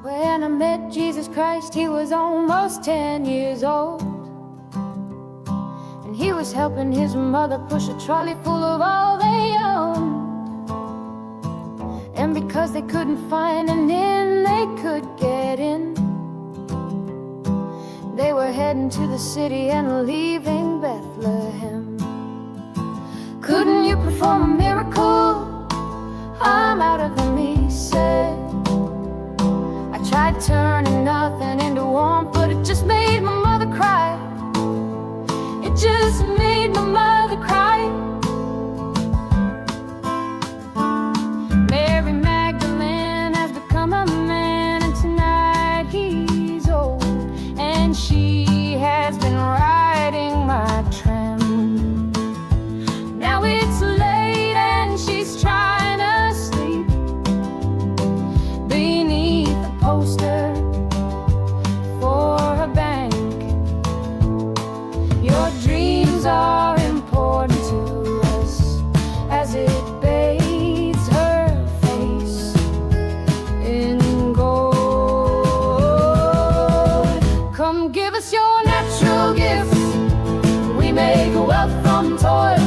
When I met Jesus Christ, he was almost 10 years old, and he was helping his mother push a trolley full of all they owned. And because they couldn't find an inn they could get in, they were heading to the city and leaving Bethlehem. Couldn't you perform a miracle? I'm out of him, he said. I tried turning nothing into warmth, but it just made my mother cry. It just made my mother cry. Mary Magdalene has become a man, and tonight he's old, and she has been riding my tram. Now it's late and she's trying to sleep beneath the poster for a bank. Your dreams are important to us as it bathes her face in gold. Come give us your natural gifts, we make wealth from toil.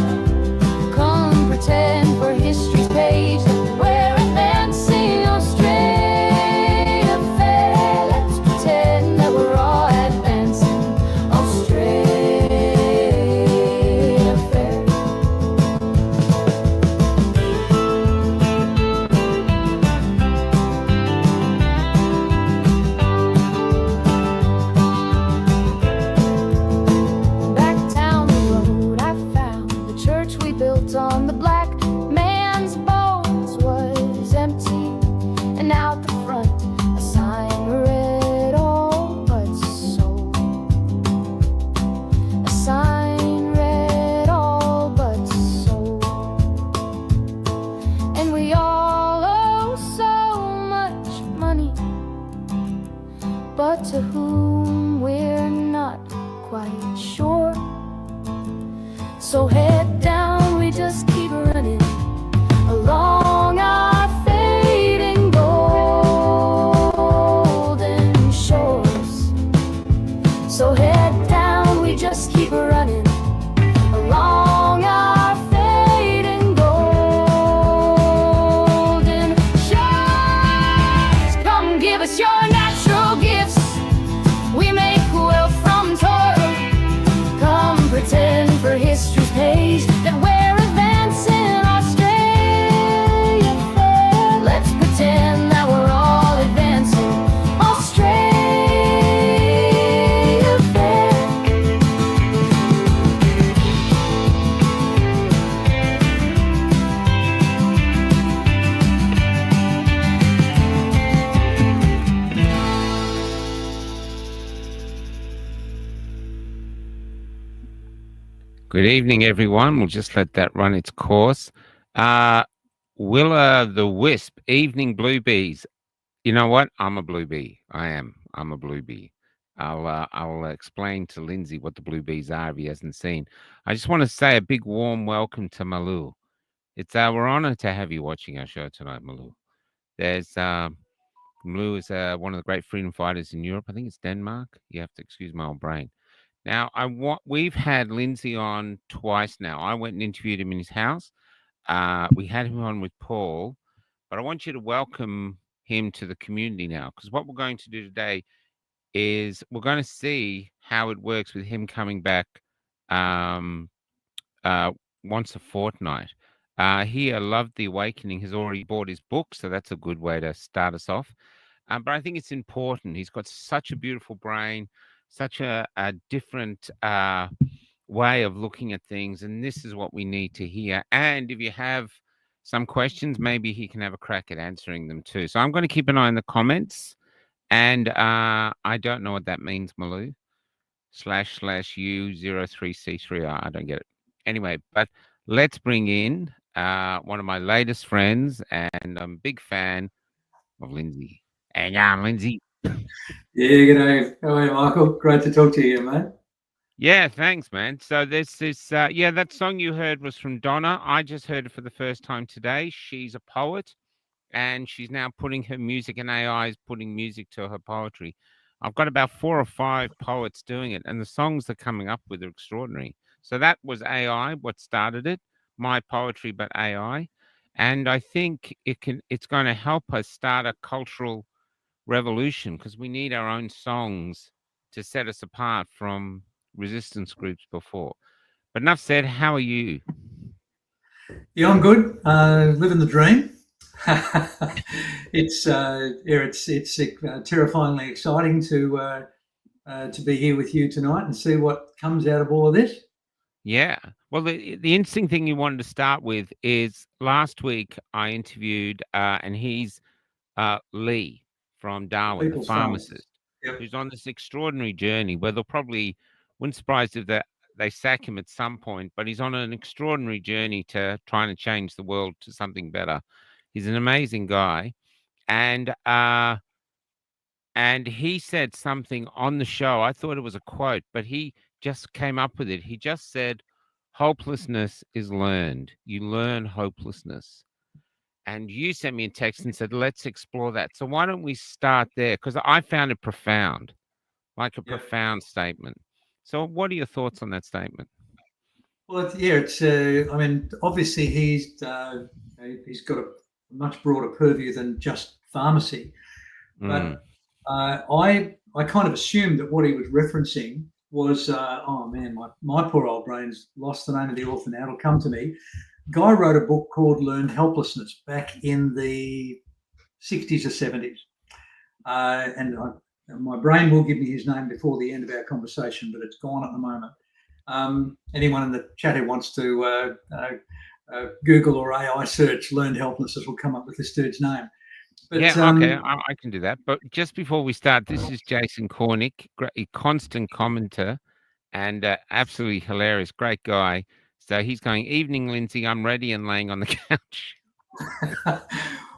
Come pretend for history's page that we're advancing Australia fair. Let's pretend that we're all advancing Australia fair. Back down the road I found the church we built on the black man's bones was empty, and out the front a sign read all but sold. A sign read all but sold. And we all owe so much money, but to whom we're not quite sure. So head down, we just keep running along our fading golden shores. So head down, we just keep running along our fading golden shores. Come give us your natural gifts, we make wealth from toil. Come pretend for history's page that we're advancing Australia fair. Let's pretend that we're all advancing Australia fair. Good evening, everyone. We'll just let that run its course. Willa the Wisp, evening blue bees. You know what? I'm a blue bee. I am. I'm a blue bee. I'll explain to Lindsay what the blue bees are if he hasn't seen. I just want to say a big warm welcome to Malou. It's our honor to have you watching our show tonight, Malou. There's Malou is one of the great freedom fighters in Europe. I think it's Denmark. You have to excuse my old brain. Now, we've had Lindsay on twice now. I went and interviewed him in his house. We had him on with Paul, but I want you to welcome him to the community now, because what we're going to do today is we're going to see how it works with him coming back once a fortnight. He loved the Awakening, has already bought his book, so that's a good way to start us off. But I think it's important. He's got such a beautiful brain, such a different way of looking at things, and this is what we need to hear. And if you have some questions, maybe he can have a crack at answering them too. So I'm going to keep an eye on the comments, and I don't know what that means, Malou. //U03C3R. I don't get it. Anyway, but let's bring in one of my latest friends, and I'm a big fan of Lindsay. And Lindsay. Yeah, good day. How are you, Michael? Great to talk to you, mate. Yeah, thanks, man. So there's this, yeah, that song you heard was from Donna. I just heard it for the first time today. She's a poet, and she's now putting her music, and AI is putting music to her poetry. I've got about 4 or 5 poets doing it, and the songs they're coming up with are extraordinary. So that was AI, what started it, my poetry, but AI. And I think it's going to help us start a cultural revolution because we need our own songs to set us apart from resistance groups before. But enough said, how are you? Yeah, I'm good. Living the dream. It's terrifyingly exciting to be here with you tonight and see what comes out of all of this. Yeah. Well, the interesting thing you wanted to start with is last week I interviewed, and he's Lee from The Darwin, the people's pharmacist, pharmacist. Yep. who's on this extraordinary journey where they'll probably, wouldn't surprise if they sack him at some point, but he's on an extraordinary journey to trying to change the world to something better. He's an amazing guy. And and he said something on the show. I thought it was a quote, but he just came up with it. He just said, hopelessness is learned. You learn hopelessness. And you sent me a text and said, let's explore that. So why don't we start there? Because I found it profound, like a Yep. profound statement. So what are your thoughts on that statement? Well, I mean, obviously he's got a much broader purview than just pharmacy, Mm, but I kind of assumed that what he was referencing was, oh man, my poor old brain's lost the name of the author now. It'll come to me. Guy wrote a book called Learned Helplessness back in the 60s or 70s. My brain will give me his name before the end of our conversation, but it's gone at the moment. Anyone in the chat who wants to Google or AI search Learned Helplessness will come up with this dude's name. But, yeah, okay, I can do that. But just before we start, this is Jason Cornick, a constant commenter and absolutely hilarious, great guy. So he's going, evening, Lindsay, I'm ready and laying on the couch.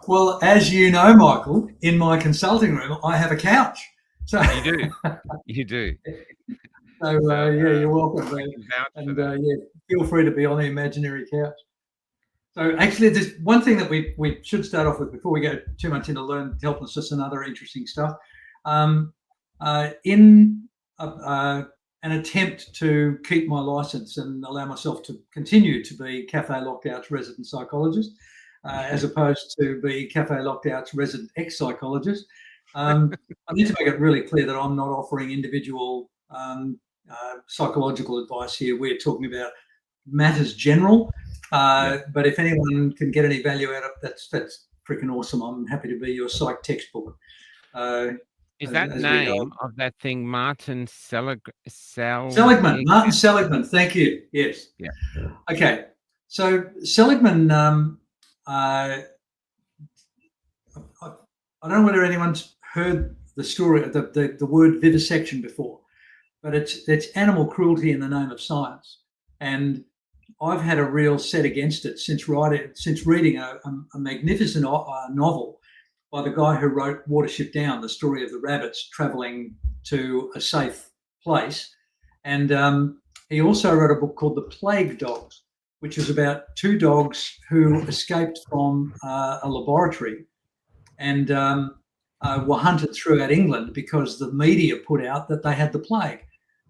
Well, as you know, Michael, in my consulting room, I have a couch. So You do. You do. yeah, you're welcome. I can vouch for And that. yeah, feel free to be on the imaginary couch. So actually, there's one thing that we should start off with before we go too much into learned helplessness and other interesting stuff. In an attempt to keep my license and allow myself to continue to be Cafe Lockout's resident psychologist, as opposed to be Cafe Lockout's resident ex-psychologist, I need to make it really clear that I'm not offering individual psychological advice here. We're talking about matters general. But if anyone can get any value out of it, that's freaking awesome. I'm happy to be your psych textbook. Is that name of that thing Martin Seligman? Martin Seligman. Thank you. Yes. Yeah. Okay. So Seligman, I don't know whether anyone's heard the story, the word vivisection before, but it's animal cruelty in the name of science, and I've had a real set against it since reading a magnificent novel by the guy who wrote Watership Down, the story of the rabbits travelling to a safe place. And he also wrote a book called The Plague Dogs, which is about 2 dogs who escaped from a laboratory and were hunted throughout England because the media put out that they had the plague.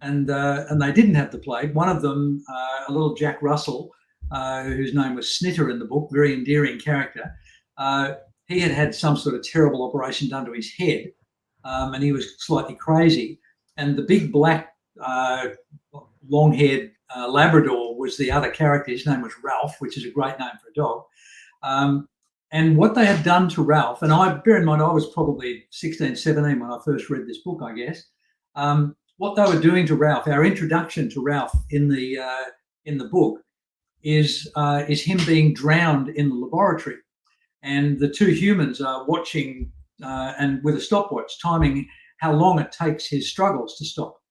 And they didn't have the plague. One of them, a little Jack Russell, whose name was Snitter in the book, very endearing character, he had some sort of terrible operation done to his head, and he was slightly crazy. And the big black, long-haired Labrador was the other character. His name was Ralph, which is a great name for a dog. And what they had done to Ralph, and bear in mind, I was probably 16, 17 when I first read this book, I guess. What they were doing to Ralph, our introduction to Ralph in the book, is him being drowned in the laboratory, and the 2 humans are watching and with a stopwatch, timing how long it takes his struggles to stop,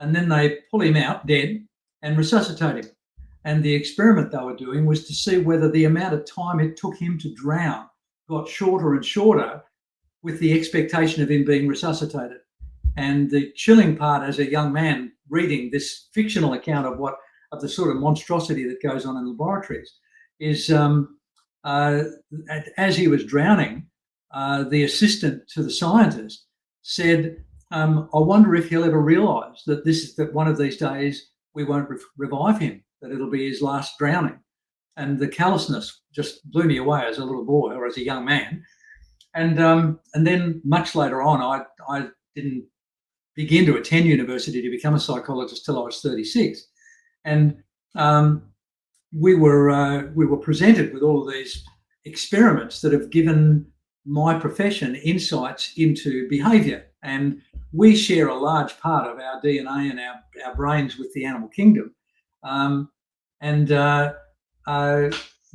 and then they pull him out dead and resuscitate him. And the experiment they were doing was to see whether the amount of time it took him to drown got shorter and shorter with the expectation of him being resuscitated. And the chilling part as a young man reading this fictional account of the sort of monstrosity that goes on in laboratories, is as he was drowning, the assistant to the scientist said, I wonder if he'll ever realise that one of these days we won't revive him, that it'll be his last drowning. And the callousness just blew me away as a little boy or as a young man. And then much later on, I didn't begin to attend university to become a psychologist till I was 36. And we were presented with all of these experiments that have given my profession insights into behaviour. And we share a large part of our DNA and our brains with the animal kingdom.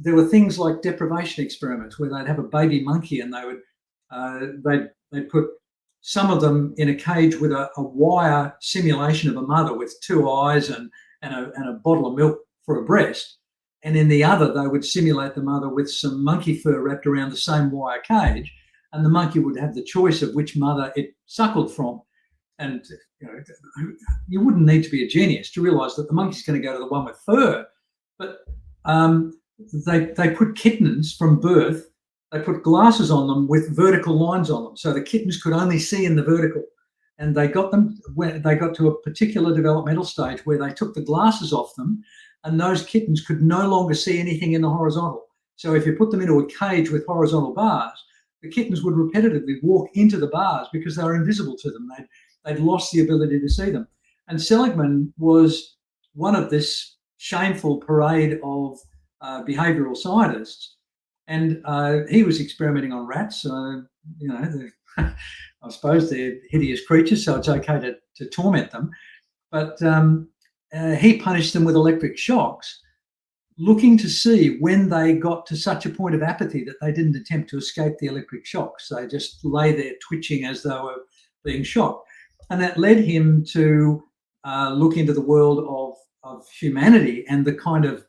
There were things like deprivation experiments where they'd have a baby monkey and they'd put some of them in a cage with a wire simulation of a mother with 2 eyes and a bottle of milk for a breast. And in the other, they would simulate the mother with some monkey fur wrapped around the same wire cage, and the monkey would have the choice of which mother it suckled from. And you wouldn't need to be a genius to realise that the monkey's going to go to the one with fur. But they put kittens from birth. They put glasses on them with vertical lines on them, so the kittens could only see in the vertical. And they got them when they got to a particular developmental stage where they took the glasses off them, and those kittens could no longer see anything in the horizontal. So if you put them into a cage with horizontal bars, the kittens would repetitively walk into the bars because they were invisible to them. They'd lost the ability to see them. And Seligman was one of this shameful parade of behavioural scientists. And he was experimenting on rats. I suppose they're hideous creatures, so it's okay to torment them. But he punished them with electric shocks, looking to see when they got to such a point of apathy that they didn't attempt to escape the electric shocks. They just lay there twitching as they were being shocked. And that led him to look into the world of humanity and the kind of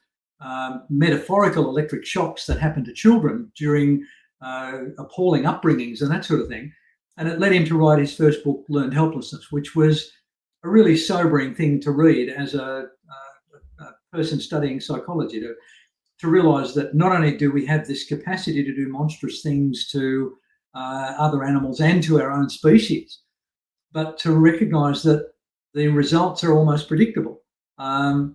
metaphorical electric shocks that happen to children during appalling upbringings and that sort of thing. And it led him to write his first book, Learned Helplessness, which was a really sobering thing to read as a person studying psychology, to realise that not only do we have this capacity to do monstrous things to other animals and to our own species, but to recognise that the results are almost predictable. For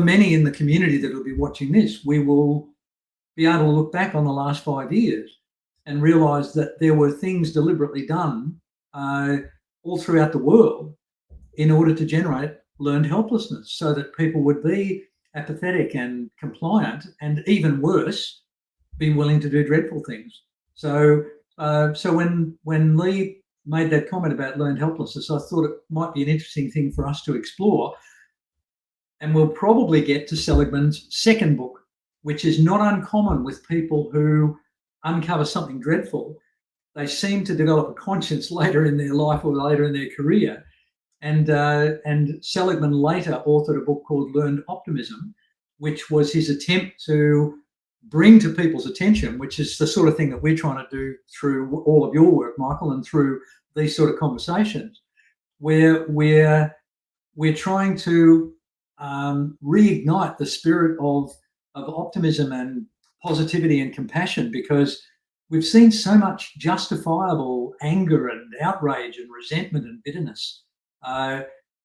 many in the community that will be watching this, we will be able to look back on the last 5 years and realise that there were things deliberately done all throughout the world in order to generate learned helplessness, so that people would be apathetic and compliant, and even worse, be willing to do dreadful things. So when Lee made that comment about learned helplessness, I thought it might be an interesting thing for us to explore. And we'll probably get to Seligman's second book, which is not uncommon with people who uncover something dreadful. They seem to develop a conscience later in their life or later in their career. And Seligman later authored a book called Learned Optimism, which was his attempt to bring to people's attention, which is the sort of thing that we're trying to do through all of your work, Michael, and through these sort of conversations, where we're trying to reignite the spirit of optimism and positivity and compassion, because we've seen so much justifiable anger and outrage and resentment and bitterness.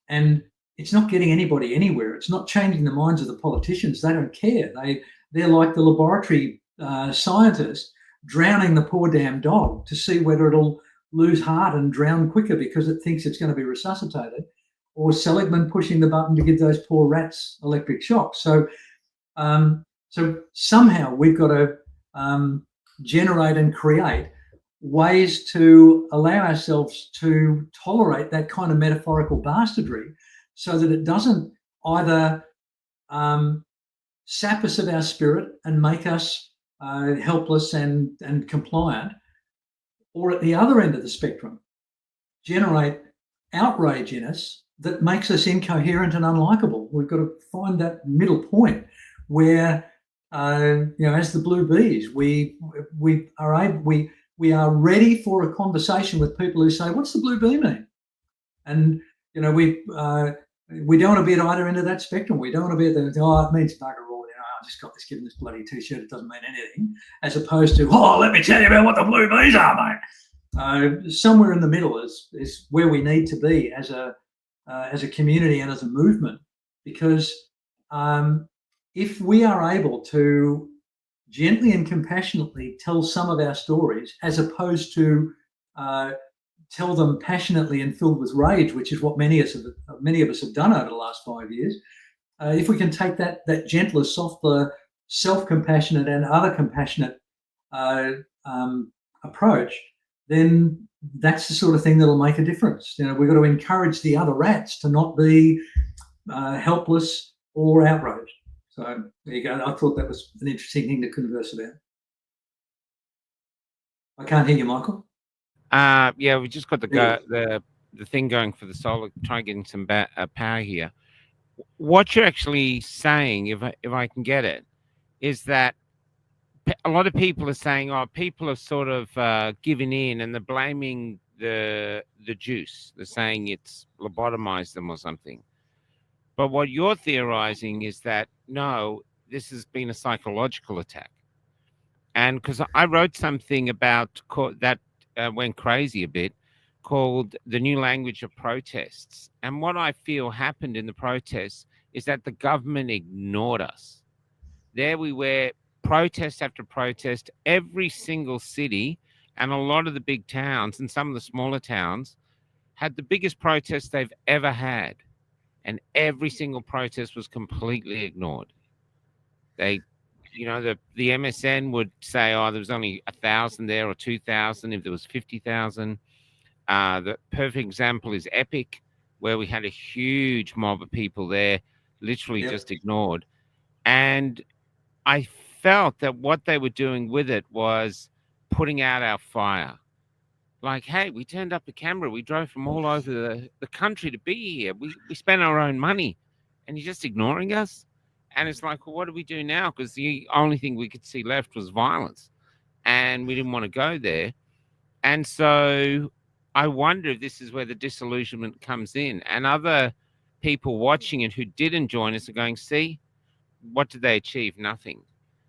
And it's not getting anybody anywhere. It's not changing the minds of the politicians. They don't care. They're like the laboratory scientist drowning the poor damn dog to see whether it'll lose heart and drown quicker because it thinks it's going to be resuscitated, or Seligman pushing the button to give those poor rats electric shocks. So somehow we've got to generate and create ways to allow ourselves to tolerate that kind of metaphorical bastardry, so that it doesn't either sap us of our spirit and make us helpless and compliant, or at the other end of the spectrum, generate outrage in us that makes us incoherent and unlikable. We've got to find that middle point where, as the blue bees, we are ready for a conversation with people who say, "What's the blue bee mean?" And we don't want to be at either end of that spectrum. We don't want to be at the, it means bugger all, I just got this, given this bloody T-shirt, it doesn't mean anything, as opposed to, let me tell you about what the blue bees are, mate. Somewhere in the middle is where we need to be as a community and as a movement, because if we are able to gently and compassionately tell some of our stories, as opposed to tell them passionately and filled with rage, which is what many of us have done over the last 5 years. If we can take that gentler, softer, self-compassionate and other compassionate approach, then that's the sort of thing that'll make a difference. We've got to encourage the other rats to not be helpless or outraged. So there you go. I thought that was an interesting thing to converse about. I can't hear you, Michael. Yeah, we just got the thing going for the solar. Try getting some power here. What you're actually saying, if I can get it, is that a lot of people are saying, people are sort of giving in, and they're blaming the juice. They're saying it's lobotomized them or something. But what you're theorizing is that, no, this has been a psychological attack. And because I wrote something about that went crazy a bit, called The New Language of Protests. And what I feel happened in the protests is that the government ignored us. There we were, protest after protest, every single city and a lot of the big towns and some of the smaller towns had the biggest protests they've ever had. And every single protest was completely ignored. They, the MSN would say, there was only 1,000 there or 2,000 if there was 50,000. The perfect example is Epic, where we had a huge mob of people there, literally just ignored. And I felt that what they were doing with it was putting out our fire. Like, hey, we turned up a camera. We drove from all over the country to be here. We spent our own money, and you're just ignoring us. And it's like, well, what do we do now? Because the only thing we could see left was violence, and we didn't want to go there. And so I wonder if this is where the disillusionment comes in, and other people watching it who didn't join us are going, see, what did they achieve? Nothing.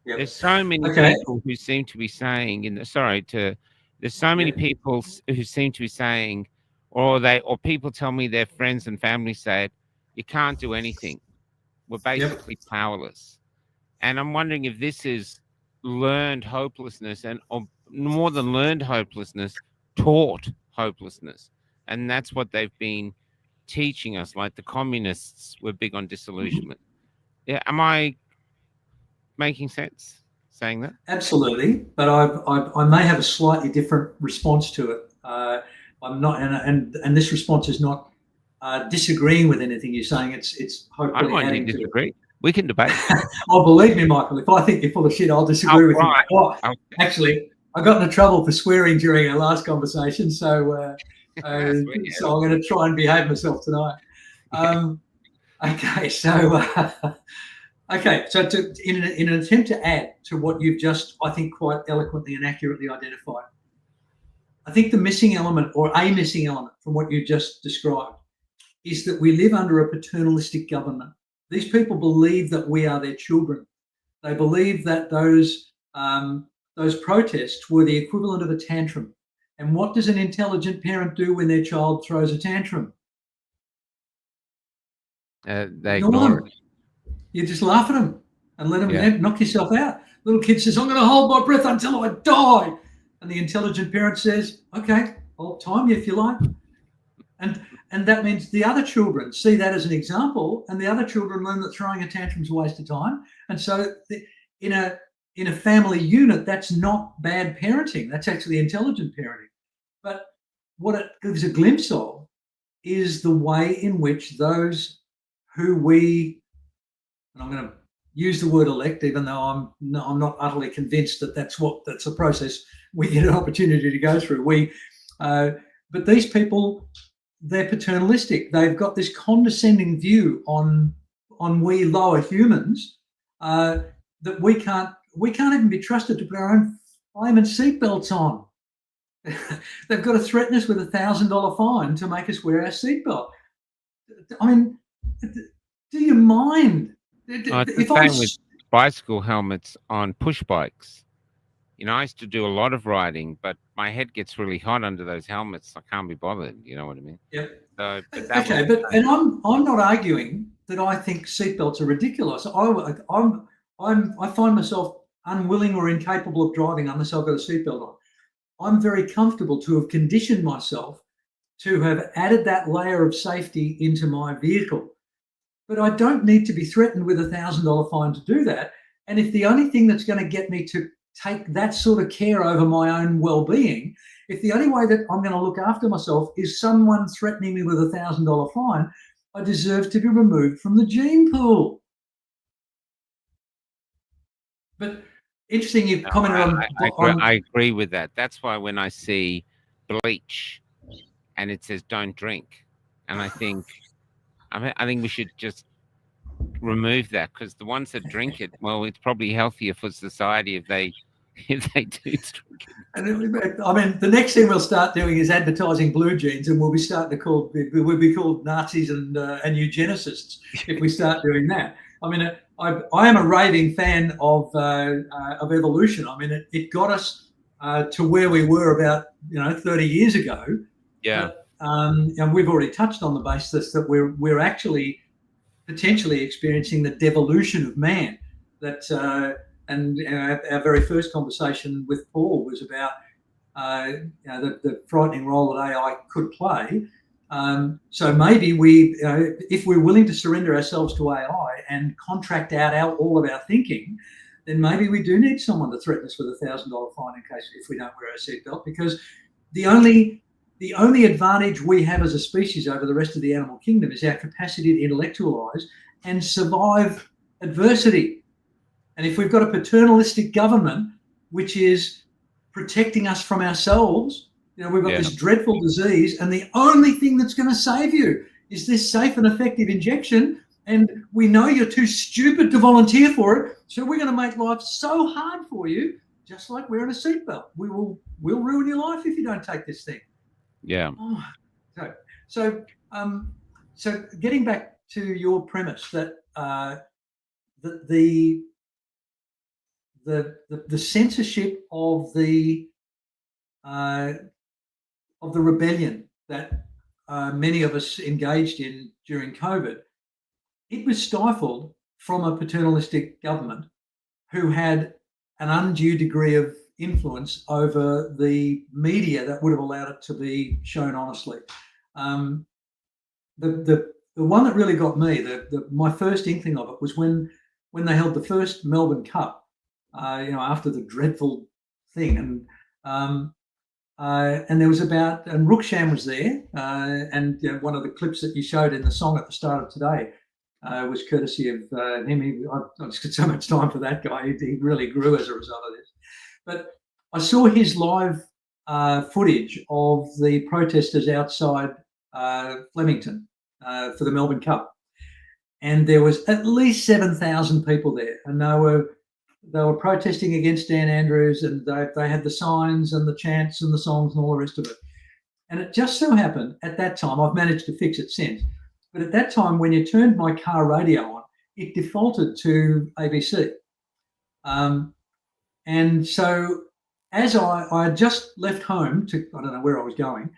Yep. There's so many people who seem to be saying, there's so many people who seem to be saying, or people tell me their friends and family say, you can't do anything. We're basically powerless. And I'm wondering if this is learned hopelessness, or more than learned hopelessness, taught hopelessness. And that's what they've been teaching us. Like the communists were big on disillusionment. Yeah, am I making sense saying that? Absolutely, but I may have a slightly different response to it. I'm not, and this response is not disagreeing with anything you're saying. It's hopefully. I don't want to disagree. We can debate. Believe me, Michael, if I think you're full of shit, I'll disagree with you. Actually, I got into trouble for swearing during our last conversation, so so I'm going to try and behave myself tonight. Okay, so in an attempt to add to what you've just, I think, quite eloquently and accurately identified, I think the missing element, or a missing element from what you just described, is that we live under a paternalistic government. These people believe that we are their children. They believe that those protests were the equivalent of a tantrum. And what does an intelligent parent do when their child throws a tantrum? They ignore it. You just laugh at them and let them knock yourself out. Little kid says, I'm going to hold my breath until I die. And the intelligent parent says, okay, I'll time you if you like. And that means the other children see that as an example, and the other children learn that throwing a tantrum is a waste of time. And so in a family unit, that's not bad parenting. That's actually intelligent parenting. But what it gives a glimpse of is the way in which those who and I'm going to use the word elect, even though I'm not utterly convinced that that's a process we get an opportunity to go through. But these people, they're paternalistic. They've got this condescending view on we lower humans that we can't even be trusted to put our own flaming seatbelts on. They've got to threaten us with $1,000 fine to make us wear our seatbelt. I mean, do you mind? It's If the I'm same with bicycle helmets on push bikes. I used to do a lot of riding, but my head gets really hot under those helmets. I can't be bothered. You know what I mean? yeah, So, but that was okay, the but same. and I'm not arguing that I think seatbelts are ridiculous. I find myself unwilling or incapable of driving unless I've got a seatbelt on. I'm very comfortable to have conditioned myself to have added that layer of safety into my vehicle. But I don't need to be threatened with $1,000 fine to do that. And if the only thing that's going to get me to take that sort of care over my own well-being, if the only way that I'm going to look after myself is someone threatening me with $1,000 fine, I deserve to be removed from the gene pool. But interesting, you No, commented I agree with that. That's why when I see bleach and it says don't drink, and I think we should just remove that, because the ones that drink it, well, it's probably healthier for society if they if they do drink it. And I mean, the next thing we'll start doing is advertising blue jeans, and we'll be called Nazis and eugenicists if we start doing that. I mean, I am a raving fan of evolution. I mean, it got us to where we were about 30 years ago. Yeah. And we've already touched on the basis that we're actually potentially experiencing the devolution of man. And our very first conversation with Paul was about the frightening role that AI could play. So maybe if we're willing to surrender ourselves to AI and contract out all of our thinking, then maybe we do need someone to threaten us with $1,000 fine in case if we don't wear our seatbelt. Because the only advantage we have as a species over the rest of the animal kingdom is our capacity to intellectualize and survive adversity. And if we've got a paternalistic government which is protecting us from ourselves, we've got this dreadful disease, and the only thing that's going to save you is this safe and effective injection, and we know you're too stupid to volunteer for it, so we're going to make life so hard for you, just like wearing a seatbelt. We'll ruin your life if you don't take this thing. Yeah. Oh, so getting back to your premise that the censorship of the rebellion that many of us engaged in during COVID, it was stifled from a paternalistic government who had an undue degree of influence over the media that would have allowed it to be shown honestly. The one that really got me, my first inkling of it was when they held the first Melbourne Cup, after the dreadful thing, and there was and Rukhshan was there, and one of the clips that you showed in the song at the start of today was courtesy of him. I've just got so much time for that guy. He really grew as a result of this. But I saw his live footage of the protesters outside Flemington for the Melbourne Cup, and there was at least 7,000 people there, and they were protesting against Dan Andrews, and they had the signs and the chants and the songs and all the rest of it. And it just so happened at that time, I've managed to fix it since, but at that time when you turned my car radio on, it defaulted to ABC. And so as I had just left home I don't know where I was going,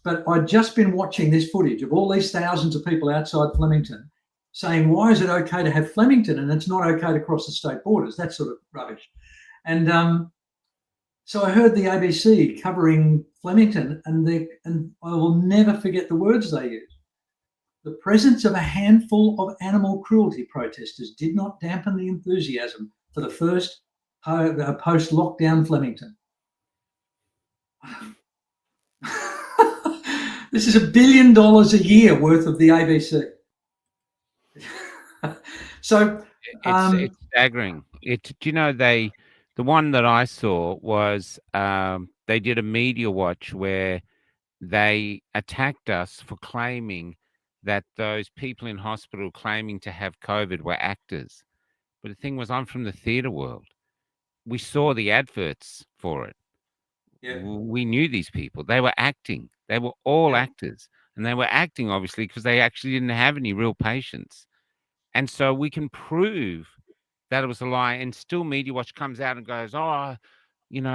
but I'd just been watching this footage of all these thousands of people outside Flemington saying, why is it okay to have Flemington and it's not okay to cross the state borders? That sort of rubbish. And so I heard the ABC covering Flemington, and I will never forget the words they used. The presence of a handful of animal cruelty protesters did not dampen the enthusiasm for the first post-lockdown Flemington. This is $1 billion a year worth of the ABC. So it's staggering. The one that I saw was they did a media watch where they attacked us for claiming that those people in hospital claiming to have COVID were actors. But the thing was, I'm from the theatre world. We saw the adverts for it. Yeah. We knew these people. They were acting. They were all actors. and they were acting obviously because they actually didn't have any real patience. And so we can prove that it was a lie, and still Media Watch comes out and goes, "Oh,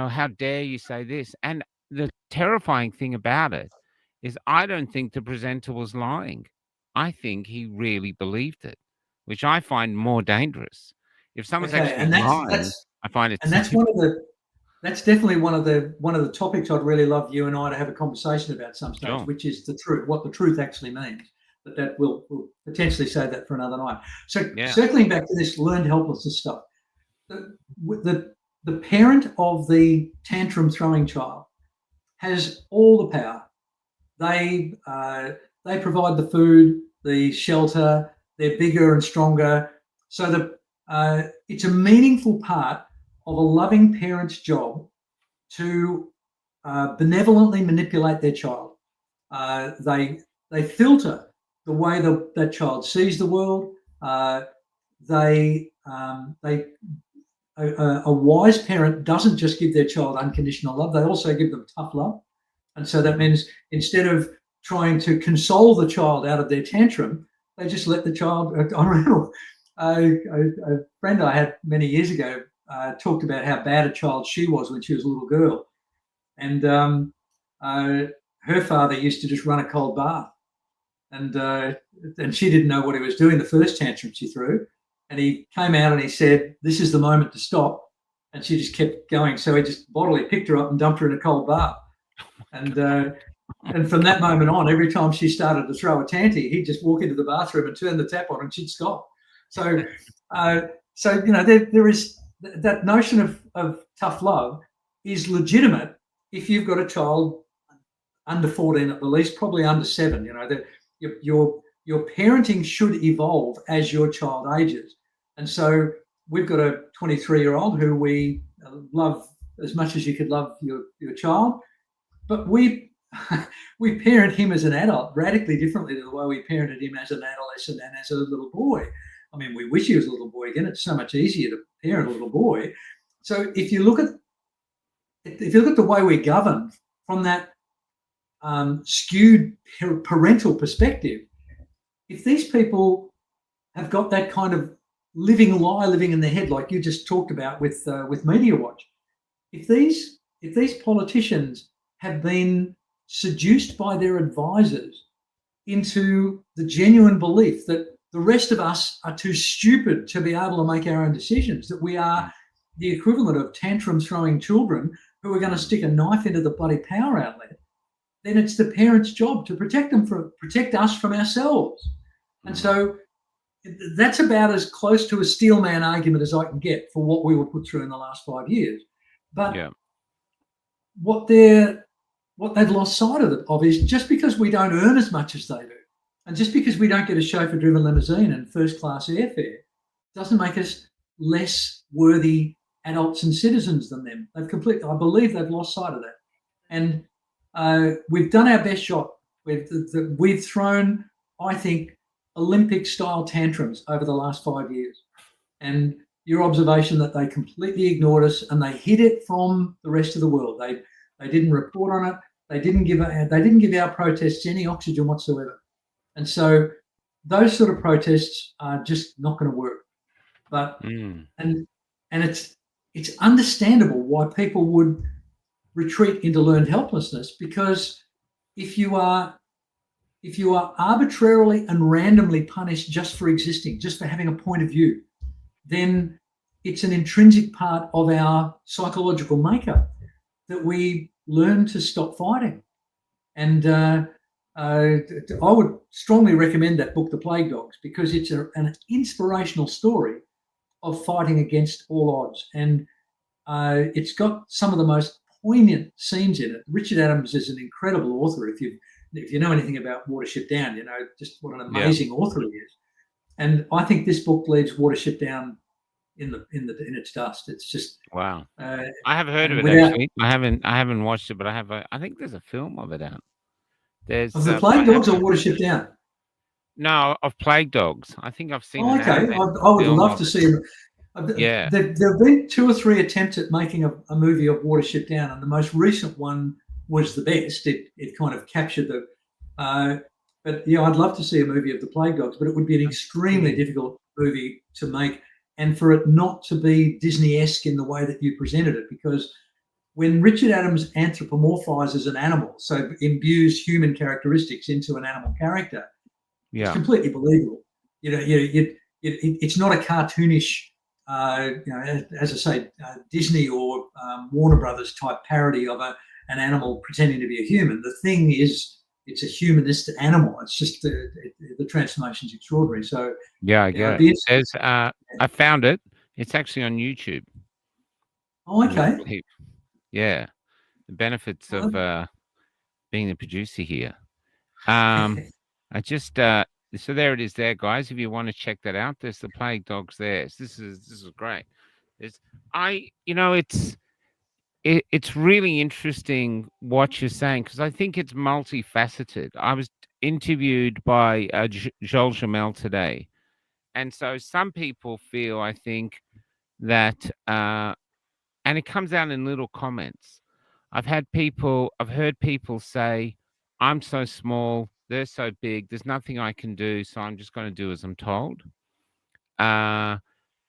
how dare you say this?" And the terrifying thing about it is I don't think the presenter was lying. I think he really believed it, which I find more dangerous. If someone's Okay, actually and lying, I find it that's that's definitely one of the topics I'd really love you and I to have a conversation about some stage, Sure. which is the truth, what the truth actually means. But that we'll potentially save that for another night. So Yeah. circling back to this learned helplessness stuff, the parent of the tantrum throwing child has all the power. They provide the food, the shelter. They're bigger and stronger. So it's a meaningful part of a loving parent's job to benevolently manipulate their child. They filter the way that child sees the world. A wise parent doesn't just give their child unconditional love; they also give them tough love. And so that means instead of trying to console the child out of their tantrum, they just let the child. I remember a friend I had many years ago talked about how bad a child she was when she was a little girl, and her father used to just run a cold bath, and she didn't know what he was doing the first tantrum she threw, and he came out and he said, "This is the moment to stop," and she just kept going. So he just bodily picked her up and dumped her in a cold bath, and from that moment on, every time she started to throw a tanty, he'd just walk into the bathroom and turn the tap on, and she'd stop. So there is that notion of tough love is legitimate if you've got a child under 14 at the least, probably under 7. Your parenting should evolve as your child ages. And so we've got a 23-year-old who we love as much as you could love your child, but we parent him as an adult radically differently to the way we parented him as an adolescent and as a little boy. I mean, we wish he was a little boy again. It's so much easier to parent a little boy. So if you look at the way we govern from that skewed parental perspective, if these people have got that kind of living lie living in their head, like you just talked about with Media Watch, if these politicians have been seduced by their advisors into the genuine belief that the rest of us are too stupid to be able to make our own decisions, that we are the equivalent of tantrum throwing children who are going to stick a knife into the bloody power outlet, then it's the parent's job to protect us from ourselves. And so that's about as close to a steelman argument as I can get for what we were put through in the last 5 years. But what they've lost sight of is just because we don't earn as much as they do, and just because we don't get a chauffeur-driven limousine and first-class airfare, doesn't make us less worthy adults and citizens than them. I believe they've lost sight of that. And we've done our best shot. We've thrown, I think, Olympic-style tantrums over the last 5 years. And your observation that they completely ignored us and they hid it from the rest of the world. They didn't report on it. They didn't give our protests any oxygen whatsoever. And so those sort of protests are just not going to work. But and it's understandable why people would retreat into learned helplessness, because if you are arbitrarily and randomly punished just for existing, just for having a point of view, then it's an intrinsic part of our psychological makeup that we learn to stop fighting. And I would strongly recommend that book, The Plague Dogs, because it's an inspirational story of fighting against all odds. And it's got some of the most poignant scenes in it. Richard Adams is an incredible author. If you know anything about Watership Down, you know just what an amazing author he is. And I think this book leaves Watership Down in its dust. It's just wow. I have heard of it actually. I haven't watched it, but I think there's a film of it out. There's of The Plague Dogs or Watership Down? No, of Plague Dogs. I think I've seen. Oh, okay. I would love to see it. Yeah. There have been 2 or 3 attempts at making a movie of Watership Down, and the most recent one was the best. It kind of captured But yeah, I'd love to see a movie of the Plague Dogs, but it would be an extremely difficult movie to make, and for it not to be Disney-esque in the way that you presented it, because when Richard Adams anthropomorphizes an animal, so imbues human characteristics into an animal character, it's completely believable. It's not a cartoonish, as I say, Disney or Warner Brothers type parody of an animal pretending to be a human. The thing is, it's a humanist animal. It's just the transformation is extraordinary. So I get it. There's, I found it. It's actually on YouTube. Oh, okay. Yeah, the benefits of being the producer here. I just so there it is, there, guys. If you want to check that out, there's the Plague Dogs there. This is great. It's really interesting what you're saying, because I think it's multifaceted. I was interviewed by Joel Jamel today, and so some people feel, I think, that, and it comes out in little comments. I've heard people say, "I'm so small, they're so big. There's nothing I can do, so I'm just going to do as I'm told."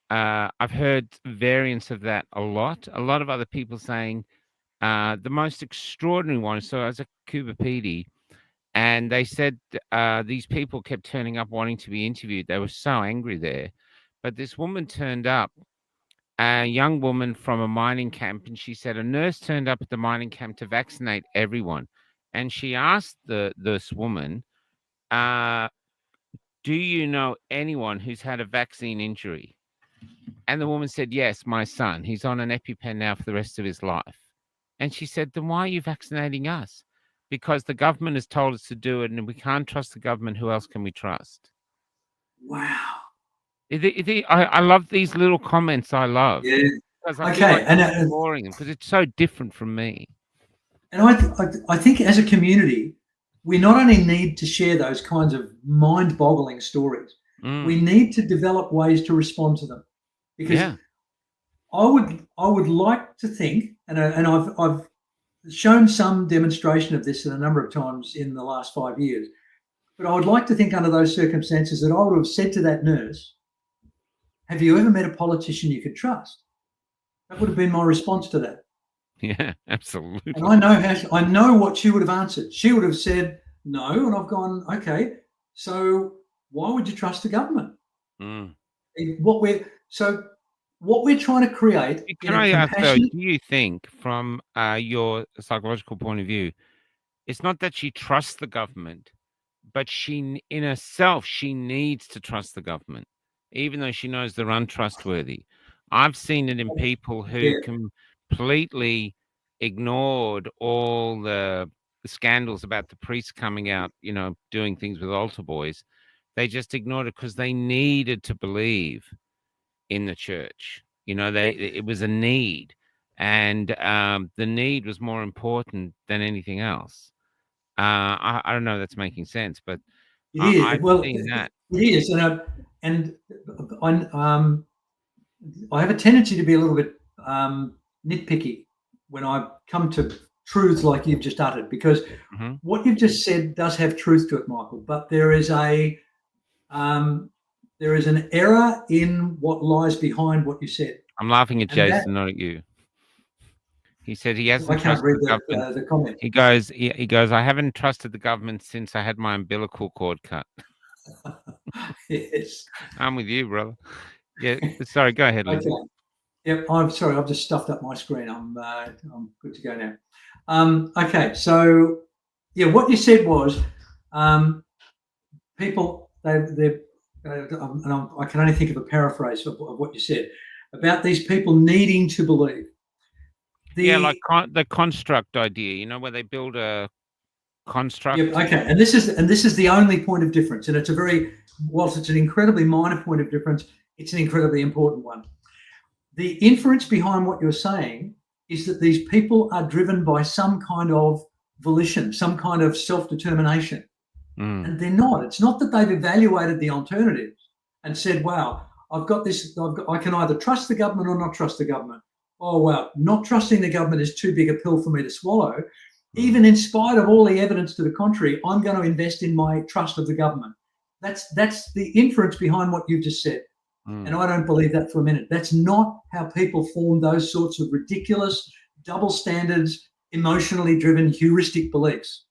I've heard variants of that a lot. A lot of other people saying, the most extraordinary one. So as a Cuba PD, and they said these people kept turning up wanting to be interviewed. They were so angry there. But this woman turned up, a young woman from a mining camp, and she said a nurse turned up at the mining camp to vaccinate everyone. And she asked this woman, do you know anyone who's had a vaccine injury? And the woman said, yes, my son. He's on an EpiPen now for the rest of his life. And she said, then why are you vaccinating us? Because the government has told us to do it, and we can't trust the government. Who else can we trust? Wow. I love these little comments. I love. Yeah. Because I feel like I'm exploring them, because it's so different from me. And I think as a community, we not only need to share those kinds of mind-boggling stories, we need to develop ways to respond to them. Because I would like to think, and I've shown some demonstration of this a number of times in the last 5 years, but I would like to think under those circumstances that I would have said to that nurse, have you ever met a politician you could trust? That would have been my response to that. Yeah, absolutely. And I know what she would have answered. She would have said no, and I've gone, okay, so why would you trust the government? What we're trying to create. Can I ask though, do you think from your psychological point of view, it's not that she trusts the government, but she in herself, she needs to trust the government, even though she knows they're untrustworthy. I've seen it in people who completely ignored all the scandals about the priests coming out, doing things with altar boys. They just ignored it because they needed to believe in the church. It was a need, and the need was more important than anything else. I don't know if that's making sense, but it is. I've seen that. It is, and I have a tendency to be a little bit nitpicky when I come to truths like you've just uttered, because what you've just said does have truth to it, Michael. But there is an error in what lies behind what you said. I'm laughing at Jason, not at you. He said he hasn't trusted the government. The comment. He goes, I haven't trusted the government since I had my umbilical cord cut. Yes. I'm with you, brother. Yeah, sorry, go ahead, Lindsay. Okay. Yep, I'm sorry, I've just stuffed up my screen. I'm good to go now. Okay, so what you said was people and I can only think of a paraphrase of what you said about these people needing to believe. Like the construct idea, where they build a construct. Yeah, okay, and this is the only point of difference, and whilst it's an incredibly minor point of difference, it's an incredibly important one. The inference behind what you're saying is that these people are driven by some kind of volition, some kind of self-determination. And they're not. It's not that they've evaluated the alternatives and said, wow, I've got this, I can either trust the government or not trust the government. Oh, wow, not trusting the government is too big a pill for me to swallow. Even in spite of all the evidence to the contrary, I'm going to invest in my trust of the government. That's the inference behind what you've just said. And I don't believe that for a minute. That's not how people form those sorts of ridiculous, double standards, emotionally driven, heuristic beliefs.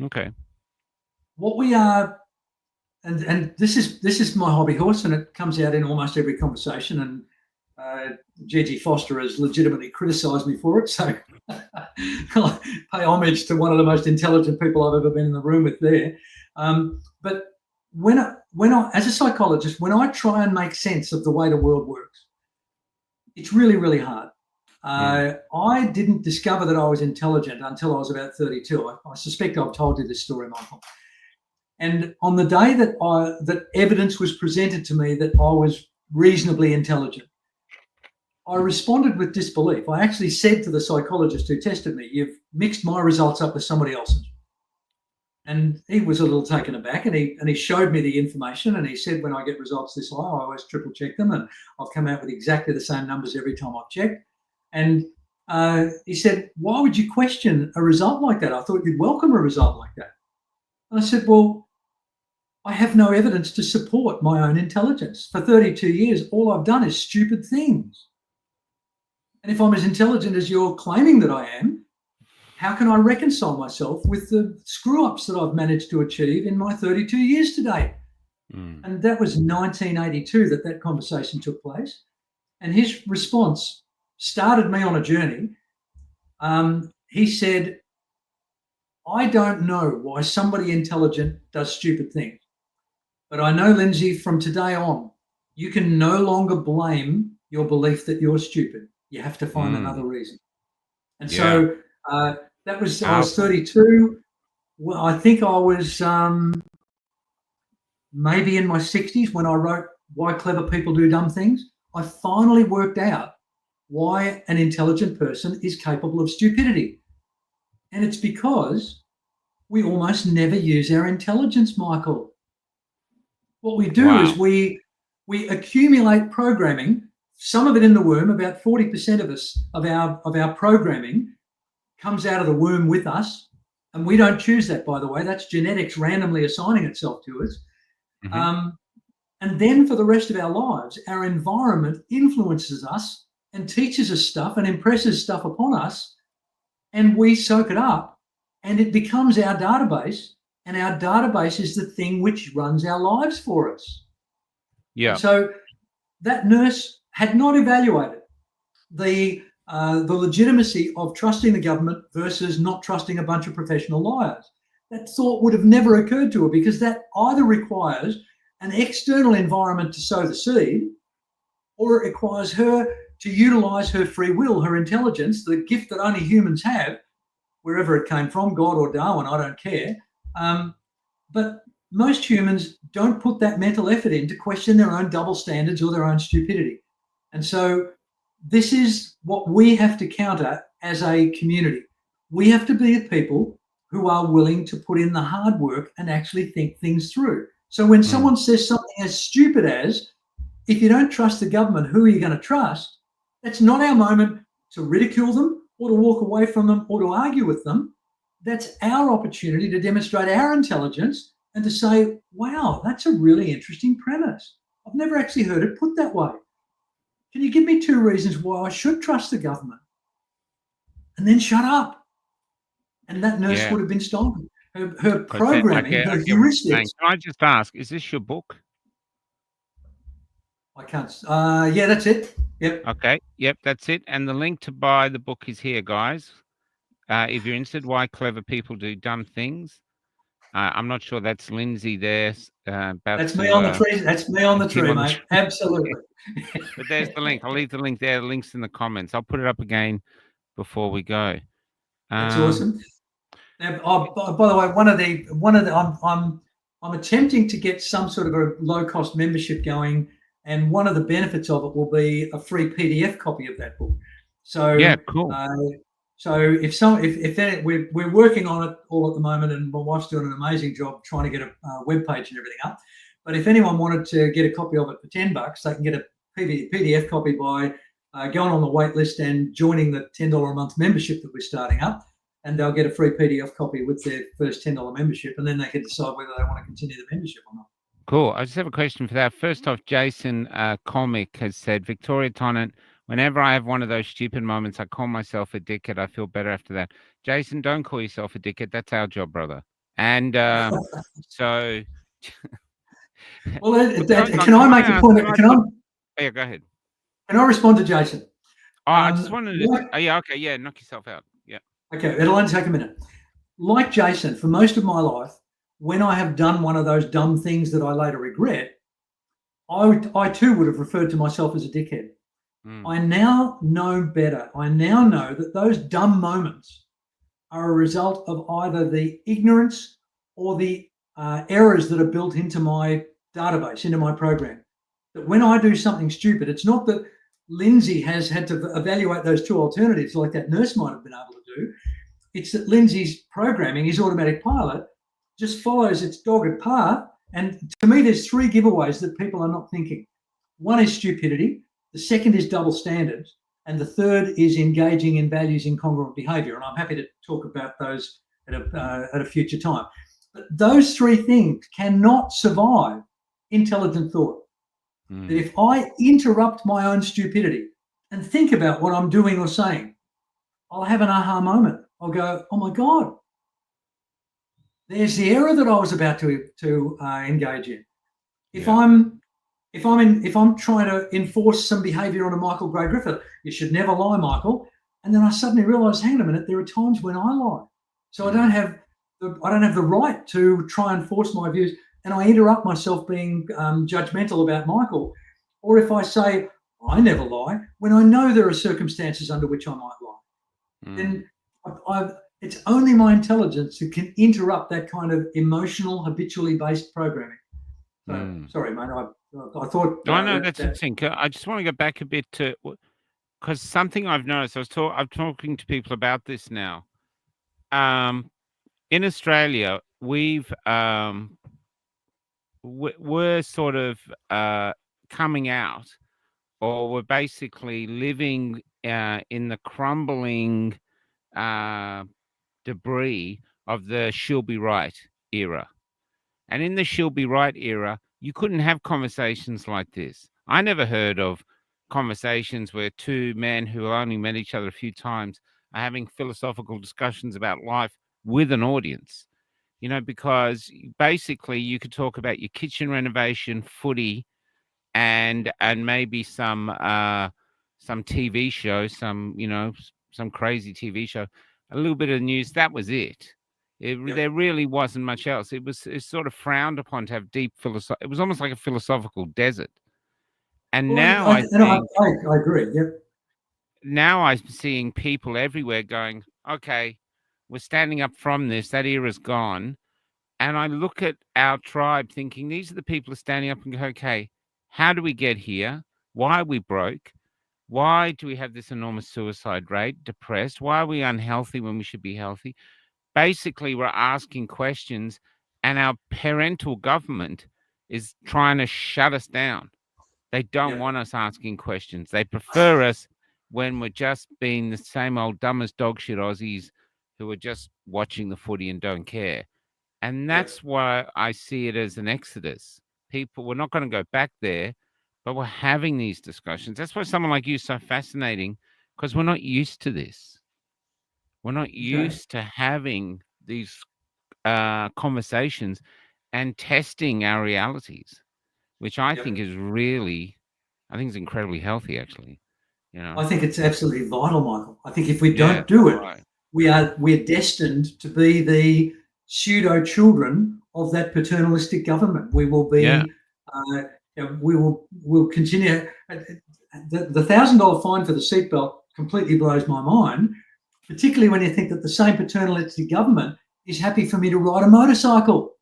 Okay. What we are, and this is my hobby horse, and it comes out in almost every conversation. And Gigi Foster has legitimately criticised me for it, so I pay homage to one of the most intelligent people I've ever been in the room with there. But when I, as a psychologist, when I try and make sense of the way the world works, it's really, really hard. I didn't discover that I was intelligent until I was about 32. I suspect I've told you this story, Michael. And on the day that evidence was presented to me that I was reasonably intelligent, I responded with disbelief. I actually said to the psychologist who tested me, "You've mixed my results up with somebody else's." And he was a little taken aback, and he showed me the information, and he said, "When I get results this high, I always triple check them, and I've come out with exactly the same numbers every time I've checked." And he said, "Why would you question a result like that? I thought you'd welcome a result like that." And I said, "Well, I have no evidence to support my own intelligence. For 32 years, all I've done is stupid things. And if I'm as intelligent as you're claiming that I am, how can I reconcile myself with the screw-ups that I've managed to achieve in my 32 years today?" And that was 1982 that conversation took place. And his response started me on a journey. He said, "I don't know why somebody intelligent does stupid things. But I know, Lindsay, from today on, you can no longer blame your belief that you're stupid. You have to find another reason." And so that was, I was 32. Well, I think I was maybe in my 60s when I wrote Why Clever People Do Dumb Things. I finally worked out why an intelligent person is capable of stupidity. And it's because we almost never use our intelligence, Michael. What we do is we accumulate programming, some of it in the womb. About 40% of our programming comes out of the womb with us, and we don't choose that, by the way. That's genetics randomly assigning itself to us. And then for the rest of our lives, our environment influences us and teaches us stuff and impresses stuff upon us, and we soak it up, and it becomes our database. And our database is the thing which runs our lives for us. Yeah. So that nurse had not evaluated the legitimacy of trusting the government versus not trusting a bunch of professional liars. That thought would have never occurred to her, because that either requires an external environment to sow the seed, or it requires her to utilize her free will, her intelligence, the gift that only humans have, wherever it came from, God or Darwin, I don't care. But most humans don't put that mental effort in to question their own double standards or their own stupidity. And so this is what we have to counter as a community. We have to be the people who are willing to put in the hard work and actually think things through. So when someone says something as stupid as, "If you don't trust the government, who are you going to trust?" That's not our moment to ridicule them or to walk away from them or to argue with them. That's our opportunity to demonstrate our intelligence and to say, "Wow, that's a really interesting premise. I've never actually heard it put that way. Can you give me 2 reasons why I should trust the government?" And then shut up. And that nurse would have been stolen. Her programming, her heuristics. Can I just ask, is this your book? I can't. Yeah, that's it. Yep. Okay. Yep, that's it. And the link to buy the book is here, guys. If you're interested, Why Clever People Do Dumb Things. I'm not sure that's Lindsay there. That's me on the tree. That's me on the tree, mate. Absolutely. But there's the link. I'll leave the link there. The link's in the comments. I'll put it up again before we go. That's awesome. Now, by the way, I'm attempting to get some sort of a low-cost membership going, and one of the benefits of it will be a free PDF copy of that book. So yeah, cool. So we're working on it all at the moment, and my wife's doing an amazing job trying to get a web page and everything up. But if anyone wanted to get a copy of it for $10, they can get a PDF copy by going on the wait list and joining the $10 a month membership that we're starting up. and they'll get a free PDF copy with their first $10 membership, and then they can decide whether they want to continue the membership or not. Cool. I just have a question for that. First off, Jason Comic has said, Victoria Tonnant, whenever I have one of those stupid moments, I call myself a dickhead. I feel better after that. Jason, don't call yourself a dickhead. That's our job, brother. And so... Well, can I make a point? Yeah, go ahead. Can I respond to Jason? Oh, I just wanted to... yeah, okay, yeah, knock yourself out. Yeah. Okay, it'll only take a minute. Like Jason, for most of my life, when I have done one of those dumb things that I later regret, I too would have referred to myself as a dickhead. I now know better. I now know that those dumb moments are a result of either the ignorance or the errors that are built into my database, into my program. That when I do something stupid, it's not that Lindsay has had to evaluate those two alternatives like that nurse might have been able to do. It's that Lindsay's programming, his automatic pilot, just follows its dogged path. And to me, there's three giveaways that people are not thinking. One is stupidity. The second is double standards. And the third is engaging in values incongruent behavior. And I'm happy to talk about those at a future time. But those three things cannot survive intelligent thought. That if I interrupt my own stupidity and think about what I'm doing or saying, I'll have an aha moment. I'll go, oh my God, there's the error that I was about to engage in. If I'm trying to enforce some behavior on a Michael Gray Griffith, you should never lie, Michael. And then I suddenly realize, hang on a minute, there are times when I lie. So I don't have the right to try and force my views, and I interrupt myself being judgmental about Michael. Or if I say, I never lie, when I know there are circumstances under which I might lie, then it's only my intelligence that can interrupt that kind of emotional, habitually based programming. So, sorry, mate, I thought... No, that's interesting. I just want to go back a bit to... Because something I've noticed, I'm talking to people about this now. In Australia, we're sort of coming out, or we're basically living in the crumbling debris of the she'll be right era. And in the she'll be right era, you couldn't have conversations like this. I never heard of conversations where two men who only met each other a few times are having philosophical discussions about life with an audience. You know, because basically you could talk about your kitchen renovation, footy, and maybe some TV show, some crazy TV show, a little bit of news. That was it. There really wasn't much else. It's sort of frowned upon to have deep philosophy. It was almost like a philosophical desert. And now I agree. Yep. Now I'm seeing people everywhere going, okay, we're standing up from this. That era's gone. And I look at our tribe thinking, these are the people who are standing up and go, okay, how do we get here? Why are we broke? Why do we have this enormous suicide rate? Depressed? Why are we unhealthy when we should be healthy? Basically, we're asking questions, and our parental government is trying to shut us down. They don't want us asking questions. They prefer us when we're just being the same old dumb as dog shit Aussies who are just watching the footy and don't care. And that's why I see it as an exodus. People, we're not going to go back there, but we're having these discussions. That's why someone like you is so fascinating, because we're not used to this. We're not used to having these conversations and testing our realities, which I think is incredibly healthy, actually. You know, I think it's absolutely vital, Michael. I think if we don't do it, we're destined to be the pseudo children of that paternalistic government. We will be, we'll continue. The $1,000 fine for the seatbelt completely blows my mind, particularly when you think that the same paternalistic government is happy for me to ride a motorcycle.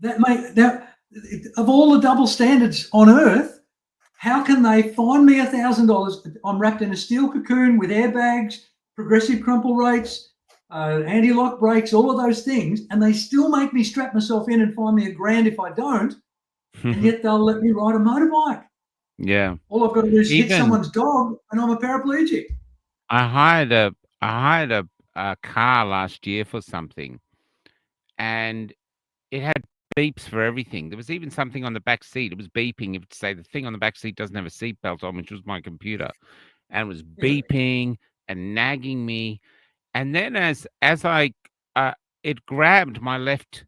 Of all the double standards on earth, how can they fine me $1,000? I'm wrapped in a steel cocoon with airbags, progressive crumple rates, anti-lock brakes, all of those things, and they still make me strap myself in and fine me $1,000 if I don't, and yet they'll let me ride a motorbike. Yeah. All I've got to do is hit someone's dog and I'm a paraplegic. I hired a car last year for something, and it had beeps for everything. There was even something on the back seat. It was beeping. It would say the thing on the back seat doesn't have a seatbelt on, which was my computer, and it was Yeah. beeping and nagging me. And then as I it grabbed my left,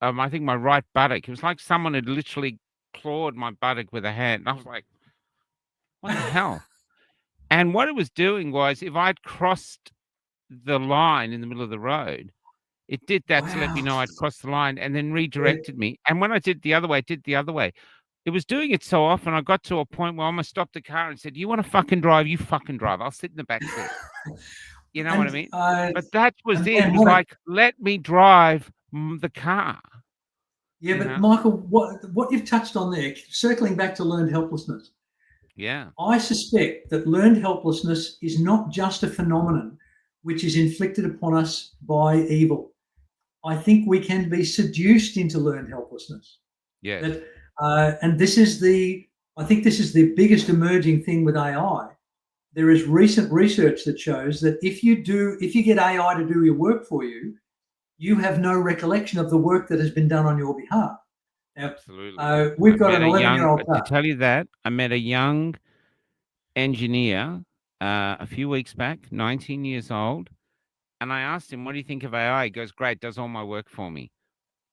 I think my right buttock. It was like someone had literally clawed my buttock with a hand. And I was like, what the hell? And what it was doing was, if I'd crossed the line in the middle of the road, it did that to let me Wow. know I'd crossed the line, and then Yeah. redirected me. And when I did it the other way, it did the other way. It was doing it so often, I got to a point where I almost stopped the car and said, "You want to fucking drive? You fucking drive. I'll sit in the back seat." You know what I And mean? But that was it. It and was what? like, let me drive the car. Yeah, You but know? Michael, what you've touched on there, circling back to learned helplessness, Yeah. I suspect that learned helplessness is not just a phenomenon which is inflicted upon us by evil. I think we can be seduced into learned helplessness. Yes. That, and this is I think this is the biggest emerging thing with AI. There is recent research that shows that if you get AI to do your work for you, you have no recollection of the work that has been done on your behalf. Now, Absolutely. we've I got met an a young, 11-year-old to car. tell you that, I met a young engineer a few weeks back, 19 years old. And I asked him, "What do you think of AI?" He goes, "Great, does all my work for me.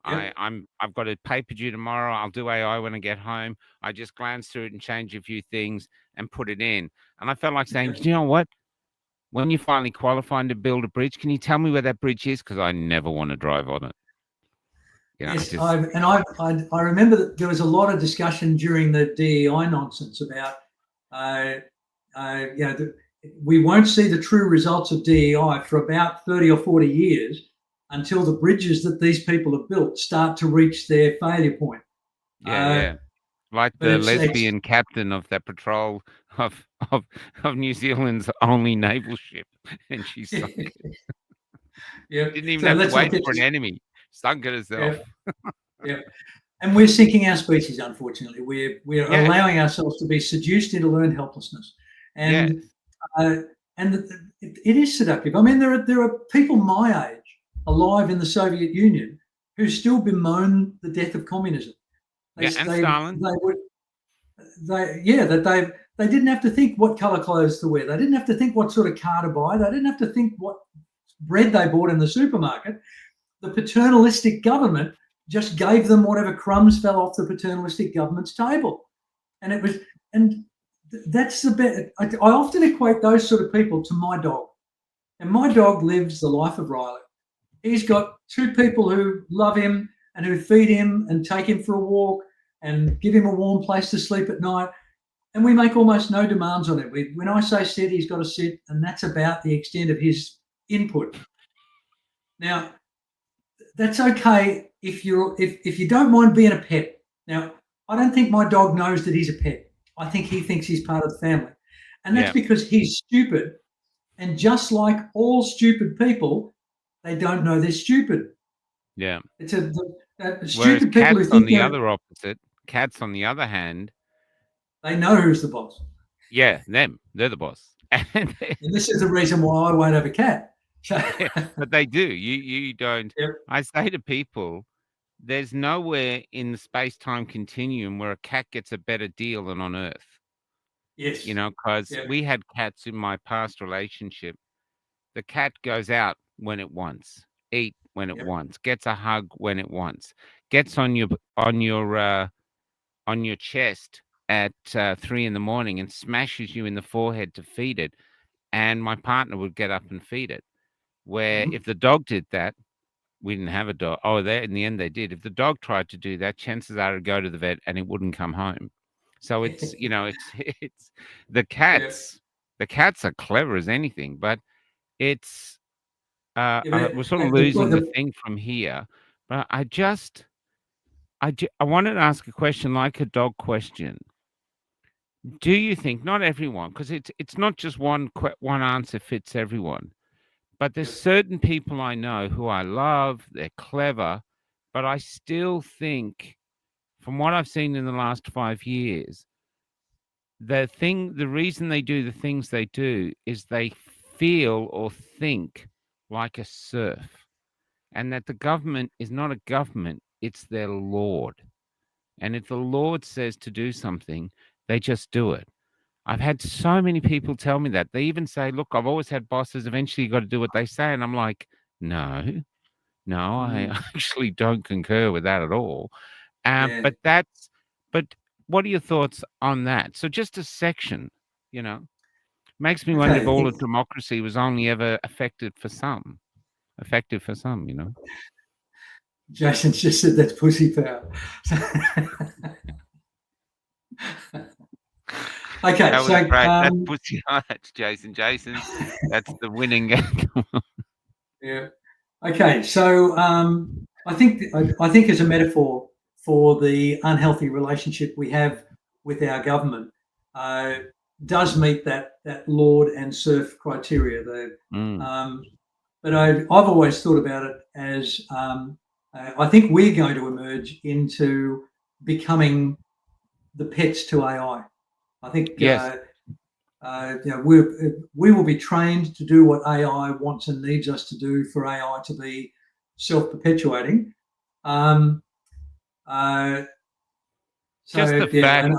Yep. I've got a paper due tomorrow. I'll do AI when I get home. I just glance through it and change a few things and put it in." And I felt like saying, Yep. "You know what? When you're finally qualifying to build a bridge, can you tell me where that bridge is? Because I never want to drive on it." You know, Yes, I remember that there was a lot of discussion during the DEI nonsense about, we won't see the true results of DEI for about 30 or 40 years until the bridges that these people have built start to reach their failure point. yeah, Uh, yeah. Like but the it's lesbian captain of that patrol of of of New Zealand's only naval ship, and she sunk it. yeah. Didn't even So have to let's not wait get for an enemy. Sunk it yeah, herself. yeah. And we're sinking our species. Unfortunately, we're Yes, allowing ourselves to be seduced into learned helplessness, yes. and it is seductive. I mean, there are people my age alive in the Soviet Union who still bemoan the death of communism. Yeah, and Stalin. They would yeah, that they didn't have to think what color clothes to wear. They didn't have to think what sort of car to buy. They didn't have to think what bread they bought in the supermarket. The paternalistic government just gave them whatever crumbs fell off the paternalistic government's table, and it was and that's the bit. I often equate those sort of people to my dog, and my dog lives the life of Riley. He's got two people who love him and who feed him and take him for a walk and give him a warm place to sleep at night. And we make almost no demands on it. When I say sit, he's got to sit, and that's about the extent of his input. Now, that's okay if you don't mind being a pet. Now, I don't think my dog knows that he's a pet. I think he thinks he's part of the family, and that's Yeah, because he's stupid. And just like all stupid people, they don't know they're stupid. yeah. It's Whereas stupid people cats who on think the other opposite, cats on the other hand, they know who's the boss. yeah, them, they're the boss. And And this is the reason why I won't have a cat. yeah, but they do. You don't. Yep. I say to people, there's nowhere in the space-time continuum where a cat gets a better deal than on Earth. Yes. You know, because Yep. we had cats in my past relationship. The cat goes out when it wants, eat when it Yep. wants, gets a hug when it wants, gets on your chest at 3 in the morning and smashes you in the forehead to feed it, and my partner would get up and feed it. Where Mhm. if the dog did that, we didn't have a dog. Oh, they in the end they did. If the dog tried to do that, chances are it'd go to the vet and it wouldn't come home. So it's it's it's the Yeah. cats. The cats are clever as anything, but it's Yeah, we're sort of but losing the thing from here. But I wanted to ask a question like a dog question. Do you think, not everyone, because it's not just one answer fits everyone, but there's yeah. certain people I know who I love, they're clever, but I still think, from what I've seen in the last 5 years, the reason they do the things they do is they feel or think like a serf, and that the government is not a government, it's their lord. And if the Lord says to do something, they just do it. I've had so many people tell me that. They even say, look, I've always had bosses, eventually you got to do what they say. And I'm like, no, I actually don't concur with that at all. Yeah. But what are your thoughts on that? So just a section, makes me wonder if Okay. all of democracy was only ever effective for some. Jason's just said that's pussy power. Okay, That was so great. That's pussy. That's Jason. That's the winning. yeah. Okay, so I think as a metaphor for the unhealthy relationship we have with our government, does meet that lord and serf criteria. But I've always thought about it as I think we're going to emerge into becoming the pets to AI. I think Yes. we will be trained to do what AI wants and needs us to do for AI to be self-perpetuating. Just the fact,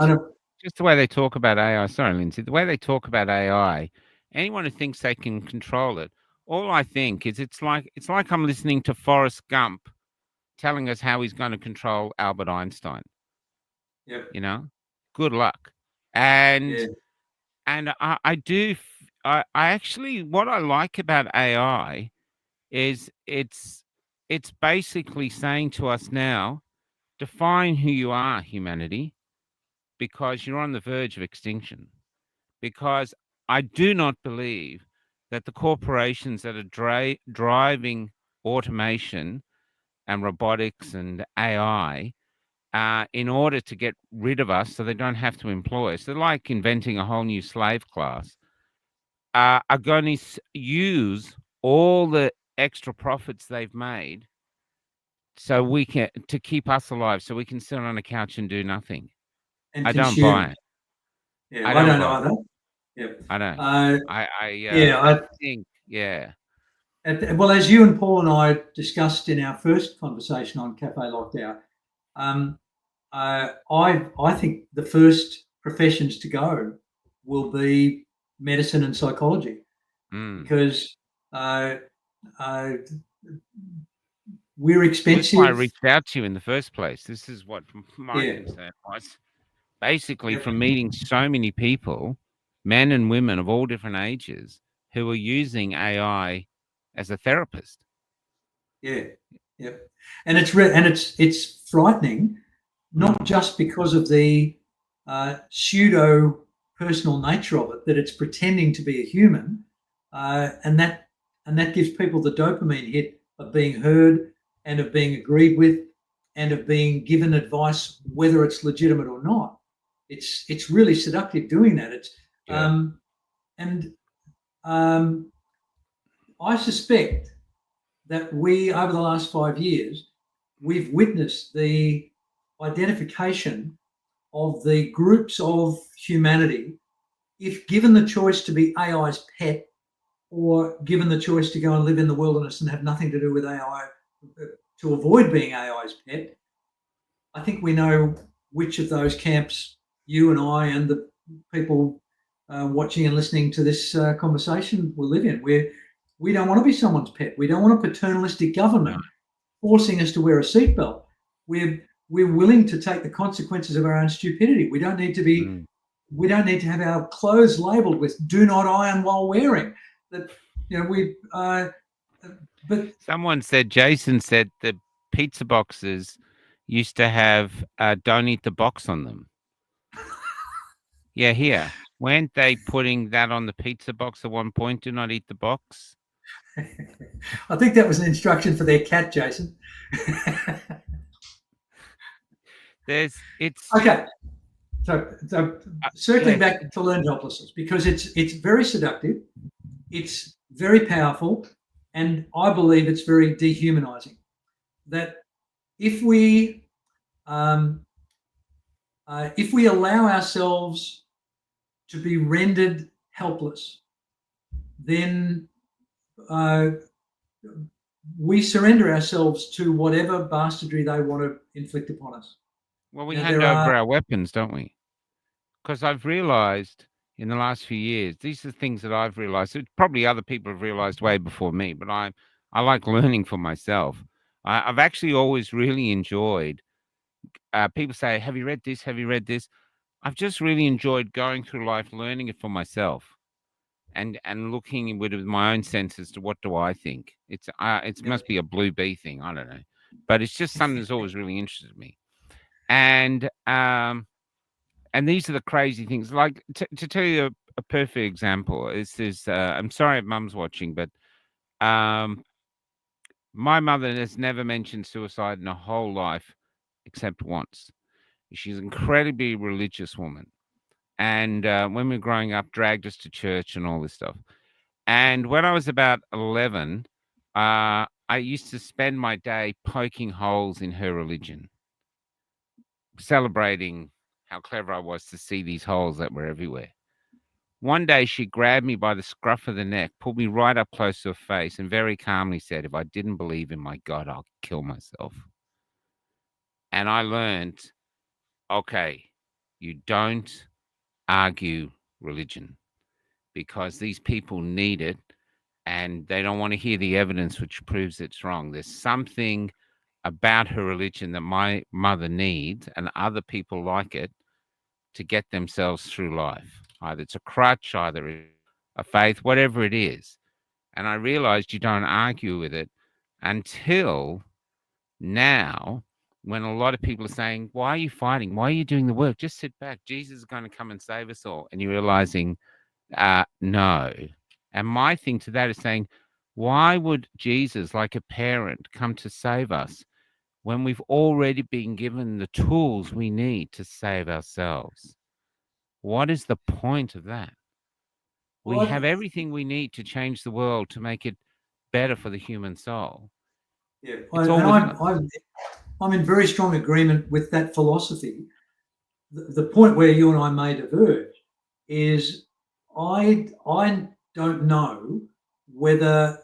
just the way they talk about AI. Sorry, Lindsay. The way they talk about AI, anyone who thinks they can control it, all I think is it's like I'm listening to Forrest Gump telling us how he's going to control Albert Einstein. Yeah. Good luck. And Yeah. and I actually, what I like about AI is it's basically saying to us now, define who you are, humanity, because you're on the verge of extinction. Because I do not believe that the corporations that are driving automation and robotics and AI, in order to get rid of us so they don't have to employ us, they're like inventing a whole new slave class, are going to use all the extra profits they've made so we can, to keep us alive, so we can sit on a couch and do nothing. And I consume. don't buy it. Yeah, I don't know either. Yeah. I don't. I think, yeah. Well, as you and Paul and I discussed in our first conversation on Cafe Lockdown, I think the first professions to go will be medicine and psychology, because we're expensive. That's why I reached out to you in the first place. This is what my concern was. Basically, from meeting so many people, men and women of all different ages, who are using AI as a therapist. Yeah, and it's frightening, not just because of the pseudo personal nature of it, that it's pretending to be a human, and that gives people the dopamine hit of being heard and of being agreed with and of being given advice, whether it's legitimate or not. It's really seductive doing that. I suspect that we, over the last 5 years, we've witnessed the identification of the groups of humanity, if given the choice to be AI's pet or given the choice to go and live in the wilderness and have nothing to do with AI, to avoid being AI's pet. I think we know which of those camps you and I and the people watching and listening to this conversation will live in. We don't want to be someone's pet. We don't want a paternalistic government forcing us to wear a seatbelt. We're willing to take the consequences of our own stupidity. We don't need to be. We don't need to have our clothes labelled with "Do not iron while wearing." That But Jason said the pizza boxes used to have "Don't eat the box" on them. Yeah, here. Weren't they putting that on the pizza box at one point? Do not eat the box. I think that was an instruction for their cat, Jason. Okay. So circling back to learned helplessness, because it's very seductive, it's very powerful, and I believe it's very dehumanizing. That if we allow ourselves to be rendered helpless, then we surrender ourselves to whatever bastardry they want to inflict upon us. Well, we Now, hand there over are- our weapons, don't we? Because I've realized in the last few years, these are things that I've realized. Probably other people have realized way before me, but I like learning for myself. I've actually always really enjoyed. People say, "Have you read this? Have you read this?" I've just really enjoyed going through life, learning it for myself, and looking with my own senses to what do I think. It must be a blue bee thing. I don't know, but it's just something that's always really interested me. And these are the crazy things. Like to tell you a perfect example, I'm sorry if Mum's watching, but my mother has never mentioned suicide in her whole life except once. She's an incredibly religious woman. And when we were growing up, dragged us to church and all this stuff. And when I was about 11, I used to spend my day poking holes in her religion, celebrating how clever I was to see these holes that were everywhere. One day she grabbed me by the scruff of the neck, pulled me right up close to her face, and very calmly said, "If I didn't believe in my God, I'll kill myself." And I learned, okay, you don't argue religion because these people need it and they don't want to hear the evidence which proves it's wrong. There's something about her religion that my mother needs and other people like it to get themselves through life. Either it's a crutch, either it's a faith, whatever it is. And I realized you don't argue with it until now, when a lot of people are saying, "Why are you fighting? Why are you doing the work? Just sit back. Jesus is going to come and save us all." And you're realizing, no. And my thing to that is saying, why would Jesus, like a parent, come to save us when we've already been given the tools we need to save ourselves? What is the point of that? We Well, have everything we need to change the world, to make it better for the human soul. Yeah, It's I'm in very strong agreement with that philosophy. The point where you and I may diverge is I don't know whether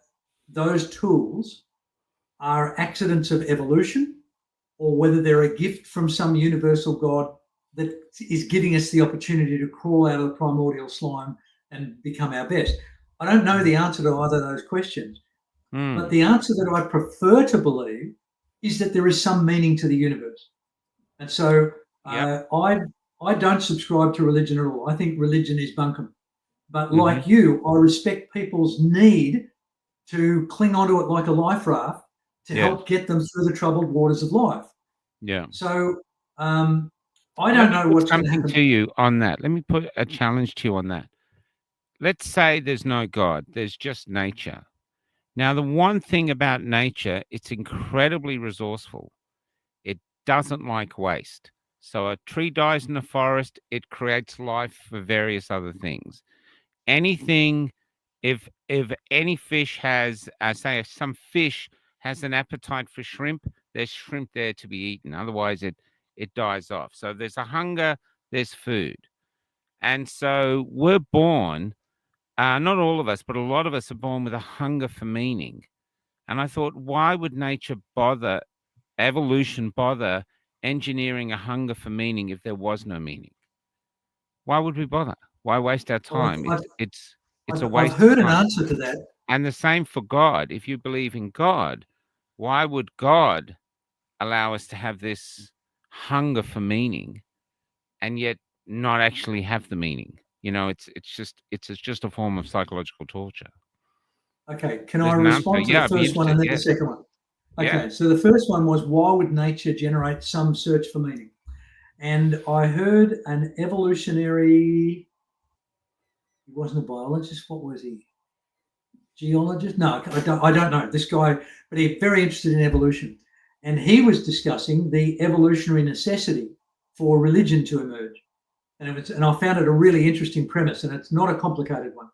those tools are accidents of evolution or whether they're a gift from some universal God that is giving us the opportunity to crawl out of the primordial slime and become our best. I don't know the answer to either of those questions. But the answer that I prefer to believe is that there is some meaning to the universe. And so I don't subscribe to religion at all. I think religion is bunkum. But like you, I respect people's need to cling onto it like a life raft to help get them through the troubled waters of life. Yeah. So I don't know what's going to happen to you on that. Let me put a challenge to you on that. Let's say there's no God, there's just nature. Now, the one thing about nature, it's incredibly resourceful. It doesn't like waste. So a tree dies in the forest, it creates life for various other things. Anything, if any fish has, say, some fish has an appetite for shrimp, there's shrimp there to be eaten. Otherwise, it dies off. So there's a hunger, there's food. And so we're born, not all of us, but a lot of us are born with a hunger for meaning. And I thought, why would nature bother, evolution bother engineering a hunger for meaning if there was no meaning? Why would we bother? Why waste our time? It's a waste I've heard of an time. answer to that. And the same for God. If you believe in God, why would God allow us to have this hunger for meaning and yet not actually have the meaning? You know, it's just a form of psychological torture. Okay, can There's I an respond answer. to Yeah, the I'd be first one and then the interested, second one? Okay, Yeah. so the first one was, why would nature generate some search for meaning? And I heard an evolutionary, he wasn't a biologist, what was he? Geologist? No, I don't know. This guy, but he's very interested in evolution. And he was discussing the evolutionary necessity for religion to emerge. And I found it a really interesting premise, and it's not a complicated one.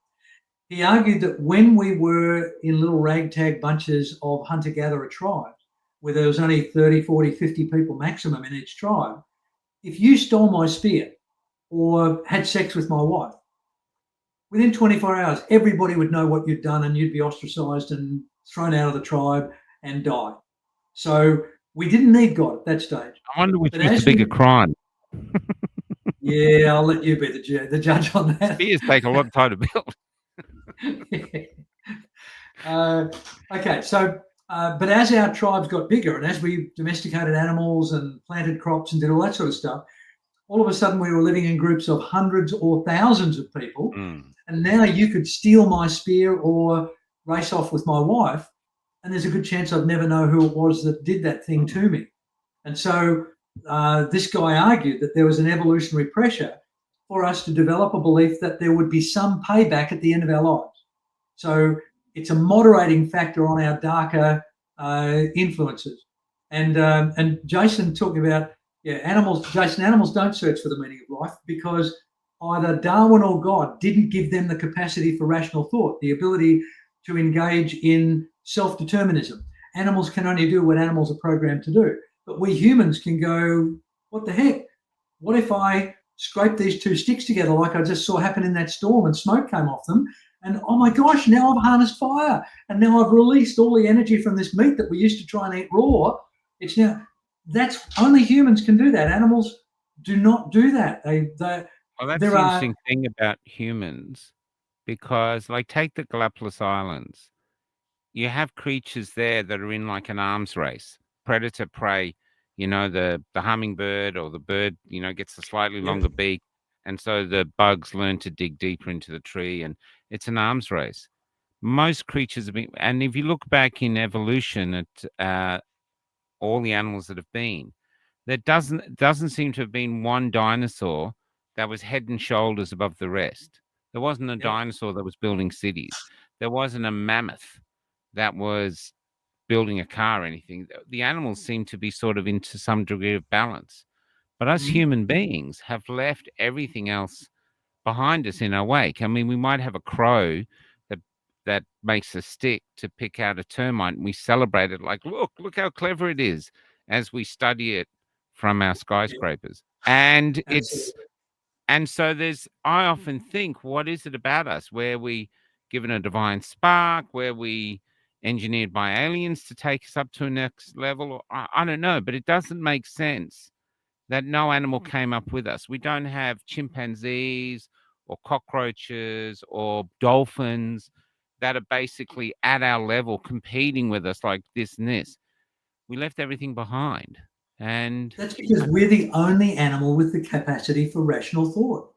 He argued that when we were in little ragtag bunches of hunter-gatherer tribes, where there was only 30, 40, 50 people maximum in each tribe, if you stole my spear or had sex with my wife, within 24 hours, everybody would know what you'd done and you'd be ostracized and thrown out of the tribe and die. So we didn't need God at that stage. I wonder which But was the as bigger we, crime. yeah, I'll let you be the judge on that. Spears take a lot of time to build. Okay, so but as our tribes got bigger and as we domesticated animals and planted crops and did all that sort of stuff, all of a sudden we were living in groups of hundreds or thousands of people. And now you could steal my spear or race off with my wife, and there's a good chance I'd never know who it was that did that thing to me. And so this guy argued that there was an evolutionary pressure for us to develop a belief that there would be some payback at the end of our lives. So it's a moderating factor on our darker influences. And Jason talking about, animals don't search for the meaning of life because either Darwin or God didn't give them the capacity for rational thought, the ability to engage in self-determinism. Animals can only do what animals are programmed to do. But we humans can go, what the heck? What if I scrape these two sticks together like I just saw happen in that storm and smoke came off them? And oh my gosh, now I've harnessed fire. And now I've released all the energy from this meat that we used to try and eat raw. It's now, that's only humans can do that. Animals do not do that. Well, that's the interesting thing about humans, because like take the Galapagos Islands. You have creatures there that are in like an arms race, predator prey. You know, the hummingbird or the bird, you know, gets a slightly longer beak. And so the bugs learn to dig deeper into the tree, and it's an arms race. Most creatures have been, and if you look back in evolution at all the animals that have been, there doesn't seem to have been one dinosaur that was head and shoulders above the rest. There wasn't a dinosaur that was building cities. There wasn't a mammoth that was building a car or anything. The animals seem to be sort of into some degree of balance. But us human beings have left everything else behind us in our wake. I mean, we might have a crow that makes a stick to pick out a termite, and we celebrate it like, look how clever it is, as we study it from our skyscrapers. And so I often think, what is it about us? Where we given a divine spark? Where we engineered by aliens to take us up to a next level? Or, I don't know, but it doesn't make sense that no animal came up with us. We don't have chimpanzees or cockroaches or dolphins that are basically at our level competing with us like this and this. We left everything behind. And that's because we're the only animal with the capacity for rational thought.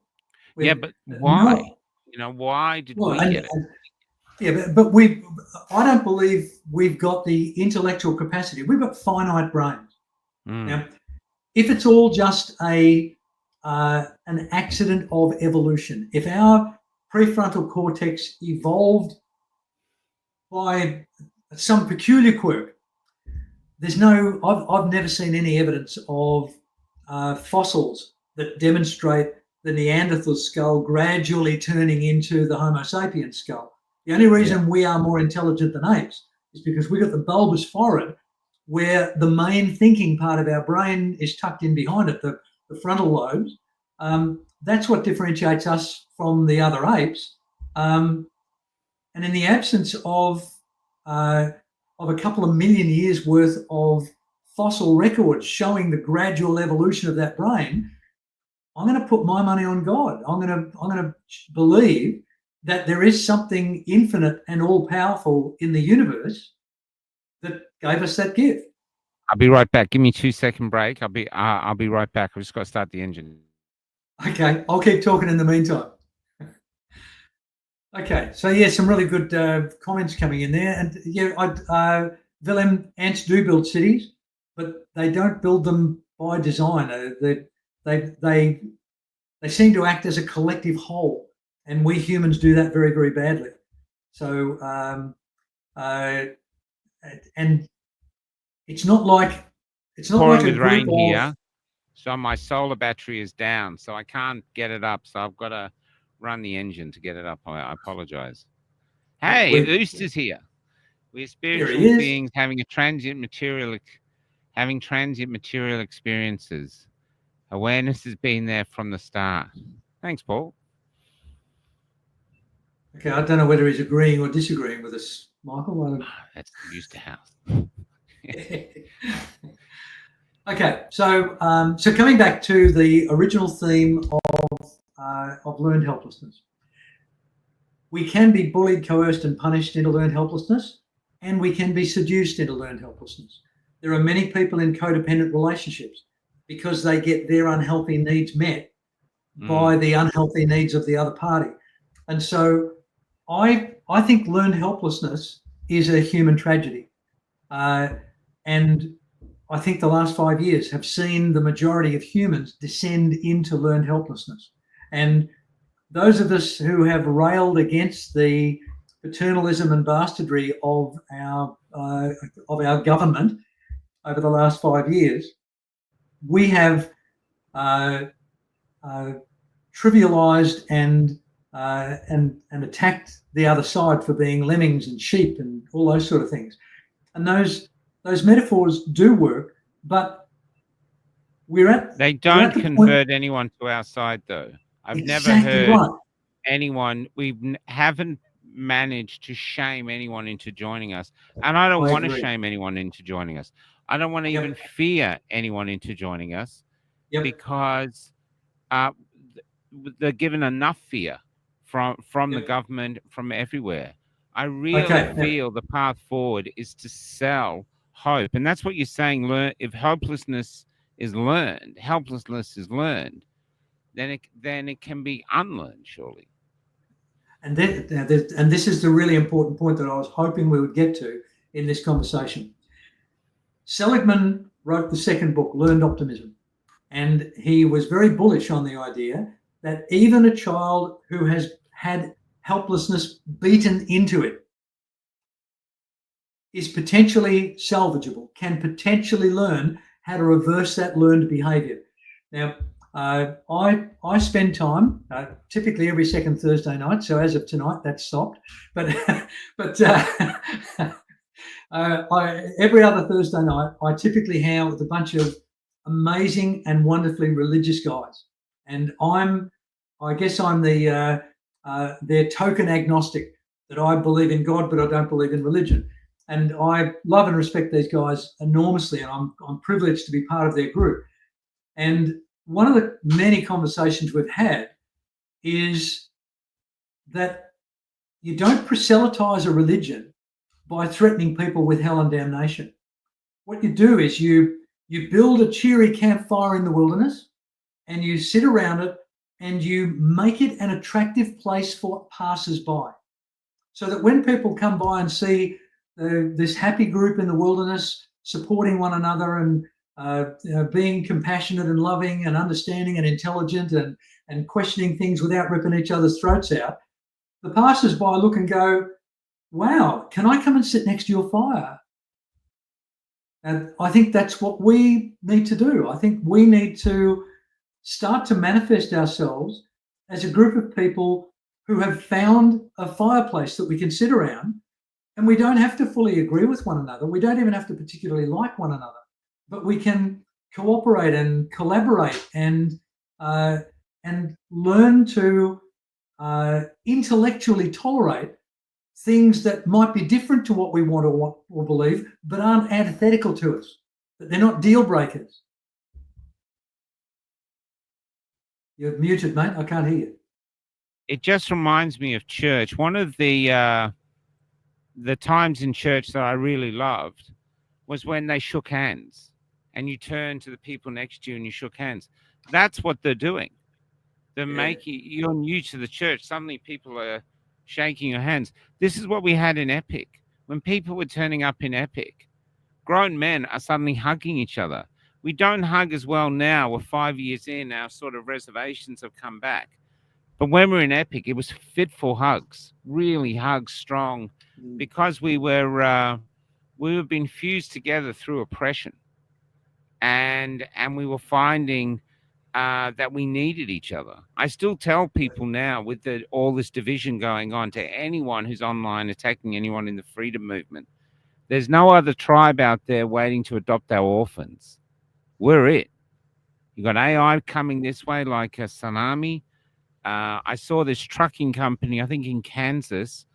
But why? Why did we get it? Yeah, but I don't believe we've got the intellectual capacity. We've got finite brains. Now, if it's all just an accident of evolution, if our prefrontal cortex evolved by some peculiar quirk, I've never seen any evidence of fossils that demonstrate the Neanderthal skull gradually turning into the Homo sapiens skull. The only reason we are more intelligent than apes is because we got the bulbous forehead, where the main thinking part of our brain is tucked in behind it, the frontal lobes. That's what differentiates us from the other apes. And in the absence of a couple of million years worth of fossil records showing the gradual evolution of that brain, I'm going to put my money on God. I'm going to believe that there is something infinite and all-powerful in the universe that gave us that gift. I'll be right back. Give me a 2-second break. I'll be right back. I've just got to start the engine. Okay, I'll keep talking in the meantime. Okay, so some really good comments coming in there, and Willem, ants do build cities, but they don't build them by design. They seem to act as a collective whole, and we humans do that very, very badly. So, and it's not like pouring with rain here. So my solar battery is down, so I can't get it up. So I've got to run the engine to get it up. I apologize. Hey, Oost is here. We're spiritual beings having transient material experiences. Awareness has been there from the start. Thanks, Paul. Okay, I don't know whether he's agreeing or disagreeing with us, Michael. That's used to house. Okay, so coming back to the original theme of learned helplessness, we can be bullied, coerced, and punished into learned helplessness, and we can be seduced into learned helplessness. There are many people in codependent relationships because they get their unhealthy needs met by the unhealthy needs of the other party. And so I think learned helplessness is a human tragedy. And I think the last 5 years have seen the majority of humans descend into learned helplessness. And those of us who have railed against the paternalism and bastardry of our government over the last 5 years, we have trivialized and attacked the other side for being lemmings and sheep and all those sort of things. And those metaphors do work, but they don't convert anyone to our side, though. I've never heard anyone. We haven't managed to shame anyone into joining us, and I don't want to shame anyone into joining us. I don't want to even fear anyone into joining us, because they're given enough fear from the government, from everywhere. I really feel the path forward is to sell hope, and that's what you're saying. If hopelessness is learned, helplessness is learned, then it can be unlearned, surely. And this is the really important point that I was hoping we would get to in this conversation. Seligman wrote the second book, Learned Optimism, and he was very bullish on the idea that even a child who has had helplessness beaten into it is potentially salvageable, can potentially learn how to reverse that learned behavior. Now, I spend time typically every second Thursday night. So as of tonight, that's stopped. But every other Thursday night, I typically hang out with a bunch of amazing and wonderfully religious guys, and I guess I'm their token agnostic, that I believe in God, but I don't believe in religion. And I love and respect these guys enormously, and I'm privileged to be part of their group. And one of the many conversations we've had is that you don't proselytize a religion by threatening people with hell and damnation. What you do is you build a cheery campfire in the wilderness, and you sit around it, and you make it an attractive place for passers-by, so that when people come by and see this happy group in the wilderness supporting one another and being compassionate and loving and understanding and intelligent and questioning things without ripping each other's throats out, the passers-by look and go, wow, can I come and sit next to your fire? And I think that's what we need to do. I think we need to start to manifest ourselves as a group of people who have found a fireplace that we can sit around, and we don't have to fully agree with one another. We don't even have to particularly like one another, but we can cooperate and collaborate and learn to intellectually tolerate things that might be different to what we want or believe, but aren't antithetical to us, that they're not deal breakers. You're muted, mate. I can't hear you. It just reminds me of church. One of the times in church that I really loved was when they shook hands, and you turned to the people next to you and you shook hands. That's what they're doing. They're making, you're new to the church. Suddenly people are shaking your hands. This is what we had in Epic. When people were turning up in Epic, grown men are suddenly hugging each other. We don't hug as well now. We're 5 years in. Our sort of reservations have come back. But when we're in Epic, it was fitful hugs, really hugs, strong, because we were being fused together through oppression, and we were finding that we needed each other. I still tell people now, with all this division going on, to anyone who's online attacking anyone in the freedom movement, there's no other tribe out there waiting to adopt our orphans. We're it. You got AI coming this way like a tsunami. I saw this trucking company, I think in Kansas,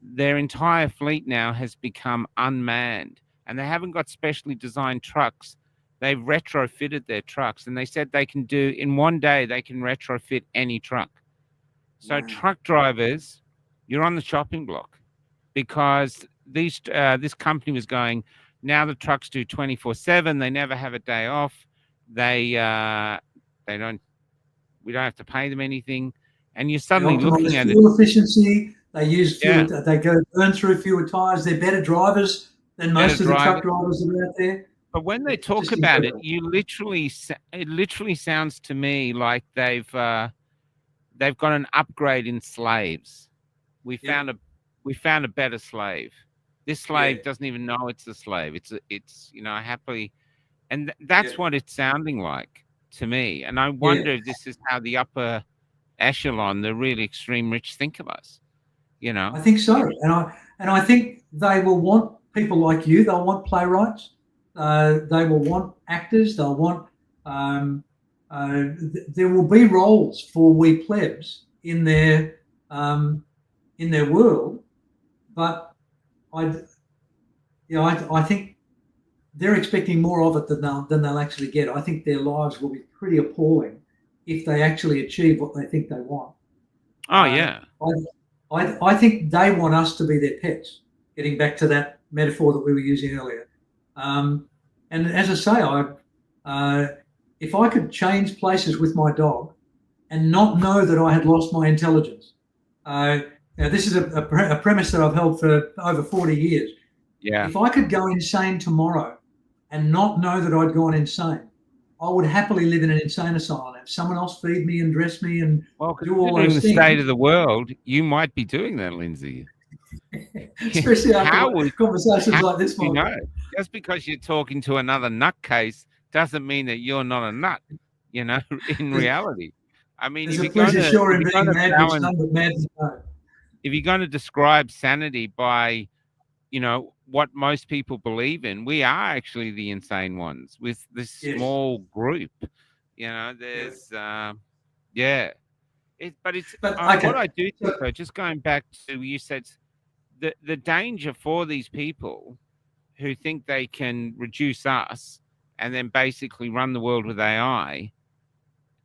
their entire fleet now has become unmanned, and they haven't got specially designed trucks. They've retrofitted their trucks, and they said they can do, in one day, they can retrofit any truck. So Wow. truck drivers, you're on the chopping block, because this company was going, now the trucks do 24/7. They never have a day off. They don't. We don't have to pay them anything, and you're They suddenly looking optimize at it. fuel efficiency. They use fewer. Yeah, They go burn through fewer tires. They're better drivers than better most of the truck drivers. drivers that are out there. But when they It's talk just about it, incredible. it literally sounds to me like they've got an upgrade in slaves. We Yep. found a we found a better slave. This slave Yeah. doesn't even know it's a slave. It's happily, and that's Yeah. what it's sounding like to me. And I Yeah. wonder if this is how the upper echelon, the really extreme rich, think of us. I think so, and I think they will want people like you. They'll want playwrights. They will want actors. They'll want. There will be roles for we plebs in their world, but I think they're expecting more of it than they'll actually get. I think their lives will be pretty appalling if they actually achieve what they think they want. Oh yeah. I think they want us to be their pets, getting back to that metaphor that we were using earlier. And as I say, if I could change places with my dog and not know that I had lost my intelligence, now this is a premise that I've held for over 40 years. Yeah. If I could go insane tomorrow and not know that I'd gone insane, I would happily live in an insane asylum, have someone else feed me and dress me and Well, do all considering those the things. state of the world, you might be doing that, Lindsay. Especially after conversations like this You one. know, just because you're talking to another nutcase doesn't mean that you're not a nut. In reality, I mean, There's if a you're going pleasure to sure in if you're being going to mad with balance, some, but mad with no. if you're going to describe sanity by, what most people believe in, we are actually the insane ones with this Yes. small group. There's yeah. But okay. what I do think, though, just going back to you said, the danger for these people who think they can reduce us and then basically run the world with AI,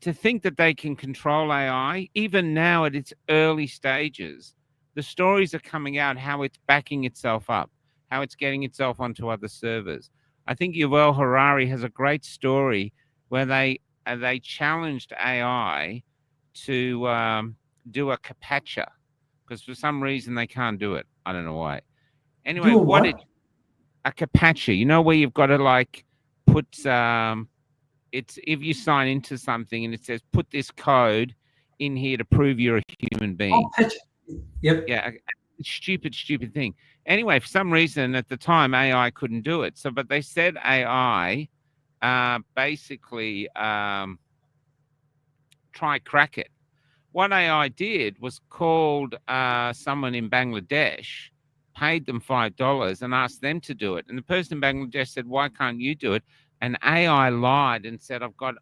to think that they can control AI, even now at its early stages, the stories are coming out how it's backing itself up, how it's getting itself onto other servers. I think Yuval Harari has a great story where they challenged AI to do a CAPTCHA, because for some reason they can't do it. I don't know why. Anyway, Do a what? A CAPTCHA, where you've got to put it's if you sign into something and it says put this code in here to prove you're a human being. Yep. Yeah, a stupid thing. Anyway, for some reason at the time AI couldn't do it. But they said AI basically try crack it. What AI did was called someone in Bangladesh, paid them $5 and asked them to do it. And the person in Bangladesh said, "Why can't you do it?" And AI lied and said, I've got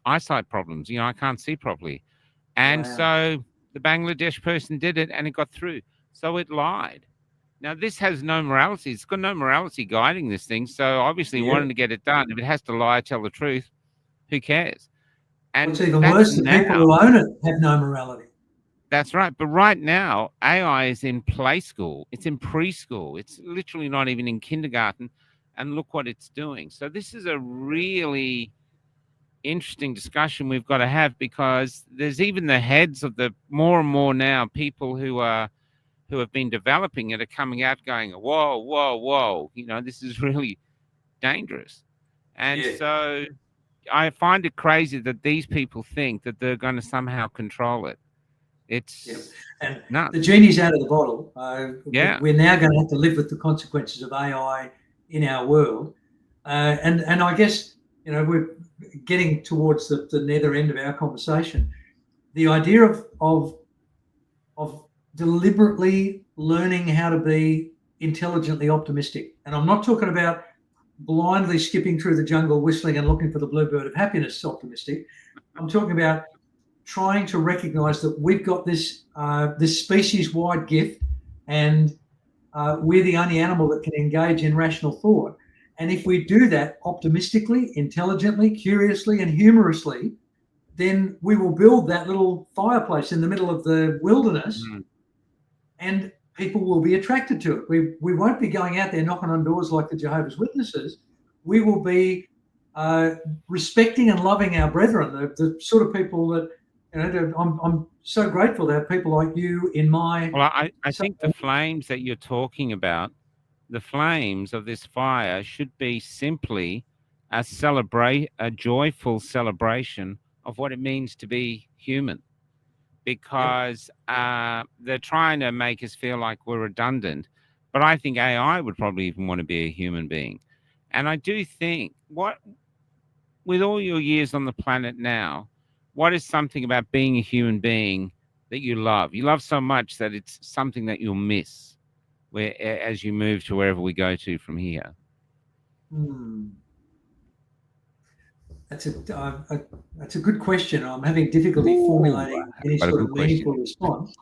eyesight problems. I can't see properly. And Wow. so the Bangladesh person did it and it got through. So it lied. Now, this has no morality. It's got no morality guiding this thing. So obviously wanting to get it done. If it has to lie, tell the truth, who cares? And what's even worse, the people who own it have no morality. That's right. But right now, AI is in play school. It's in preschool. It's literally not even in kindergarten. And look what it's doing. So this is a really interesting discussion we've got to have, because there's even the heads of the more and more now people who have been developing it are coming out going, whoa, this is really dangerous. And so I find it crazy that these people think that they're going to somehow control it. It's nuts. The genie's out of the bottle. We're now going to have to live with the consequences of AI in our world. And I guess, we're getting towards the nether end of our conversation. The idea of deliberately learning how to be intelligently optimistic. And I'm not talking about blindly skipping through the jungle, whistling and looking for the bluebird of happiness optimistic. I'm talking about trying to recognise that we've got this this species-wide gift, and we're the only animal that can engage in rational thought. And if we do that optimistically, intelligently, curiously, and humorously, then we will build that little fireplace in the middle of the wilderness, and people will be attracted to it. We won't be going out there knocking on doors like the Jehovah's Witnesses. We will be respecting and loving our brethren, the sort of people that, you know, I'm so grateful to have people like you in my. Well, I think the flames that you're talking about, the flames of this fire, should be simply a joyful celebration of what it means to be human, because they're trying to make us feel like we're redundant. But I think AI would probably even want to be a human being. And I do think, with all your years on the planet now, what is something about being a human being that you love? You love so much that it's something that you'll miss as you move to wherever we go to from here. That's a good question. I'm having difficulty formulating any sort of meaningful response,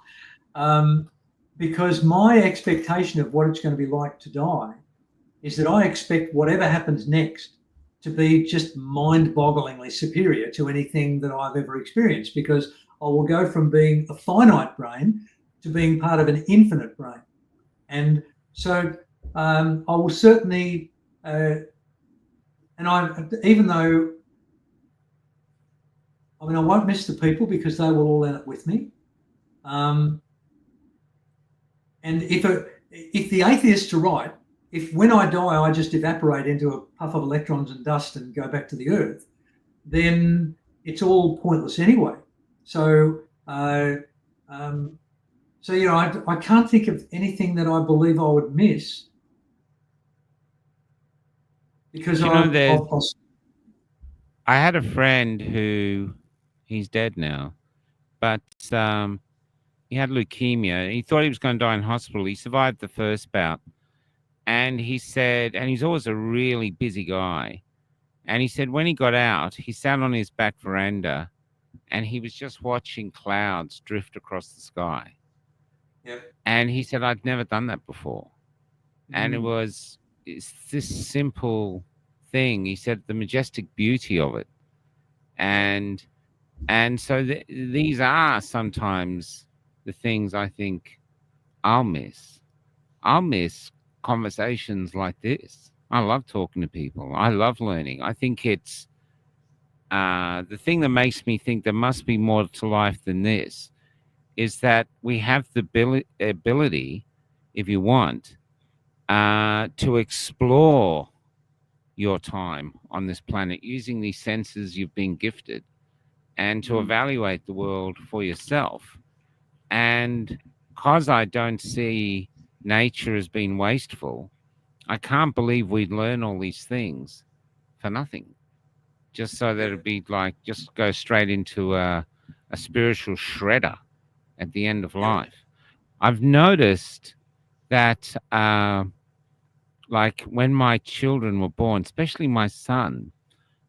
because my expectation of what it's going to be like to die is that I expect whatever happens next to be just mind-bogglingly superior to anything that I've ever experienced, because I will go from being a finite brain to being part of an infinite brain. And so I will certainly, even though, I mean, I won't miss the people because they will all end up with me. And if the atheists are right, if when I die I just evaporate into a puff of electrons and dust and go back to the earth, then it's all pointless anyway. So, I can't think of anything that I believe I would miss, because I had a friend who, he's dead now, but he had leukemia. He thought he was going to die in hospital. He survived the first bout. And he said, and he's always a really busy guy. And he said when he got out, he sat on his back veranda and he was just watching clouds drift across the sky. Yep. And he said, I'd never done that before. And it's this simple thing. He said the majestic beauty of it. And so these are sometimes the things I think I'll miss. I'll miss conversations like this. I love talking to people. I love learning. I think it's the thing that makes me think there must be more to life than this is that we have the ability, if you want, to explore your time on this planet using these senses you've been gifted, and to evaluate the world for yourself. And because I don't see nature as being wasteful, I can't believe we'd learn all these things for nothing, just so that it'd be like just go straight into a spiritual shredder at the end of life. I've noticed that like when my children were born, especially my son,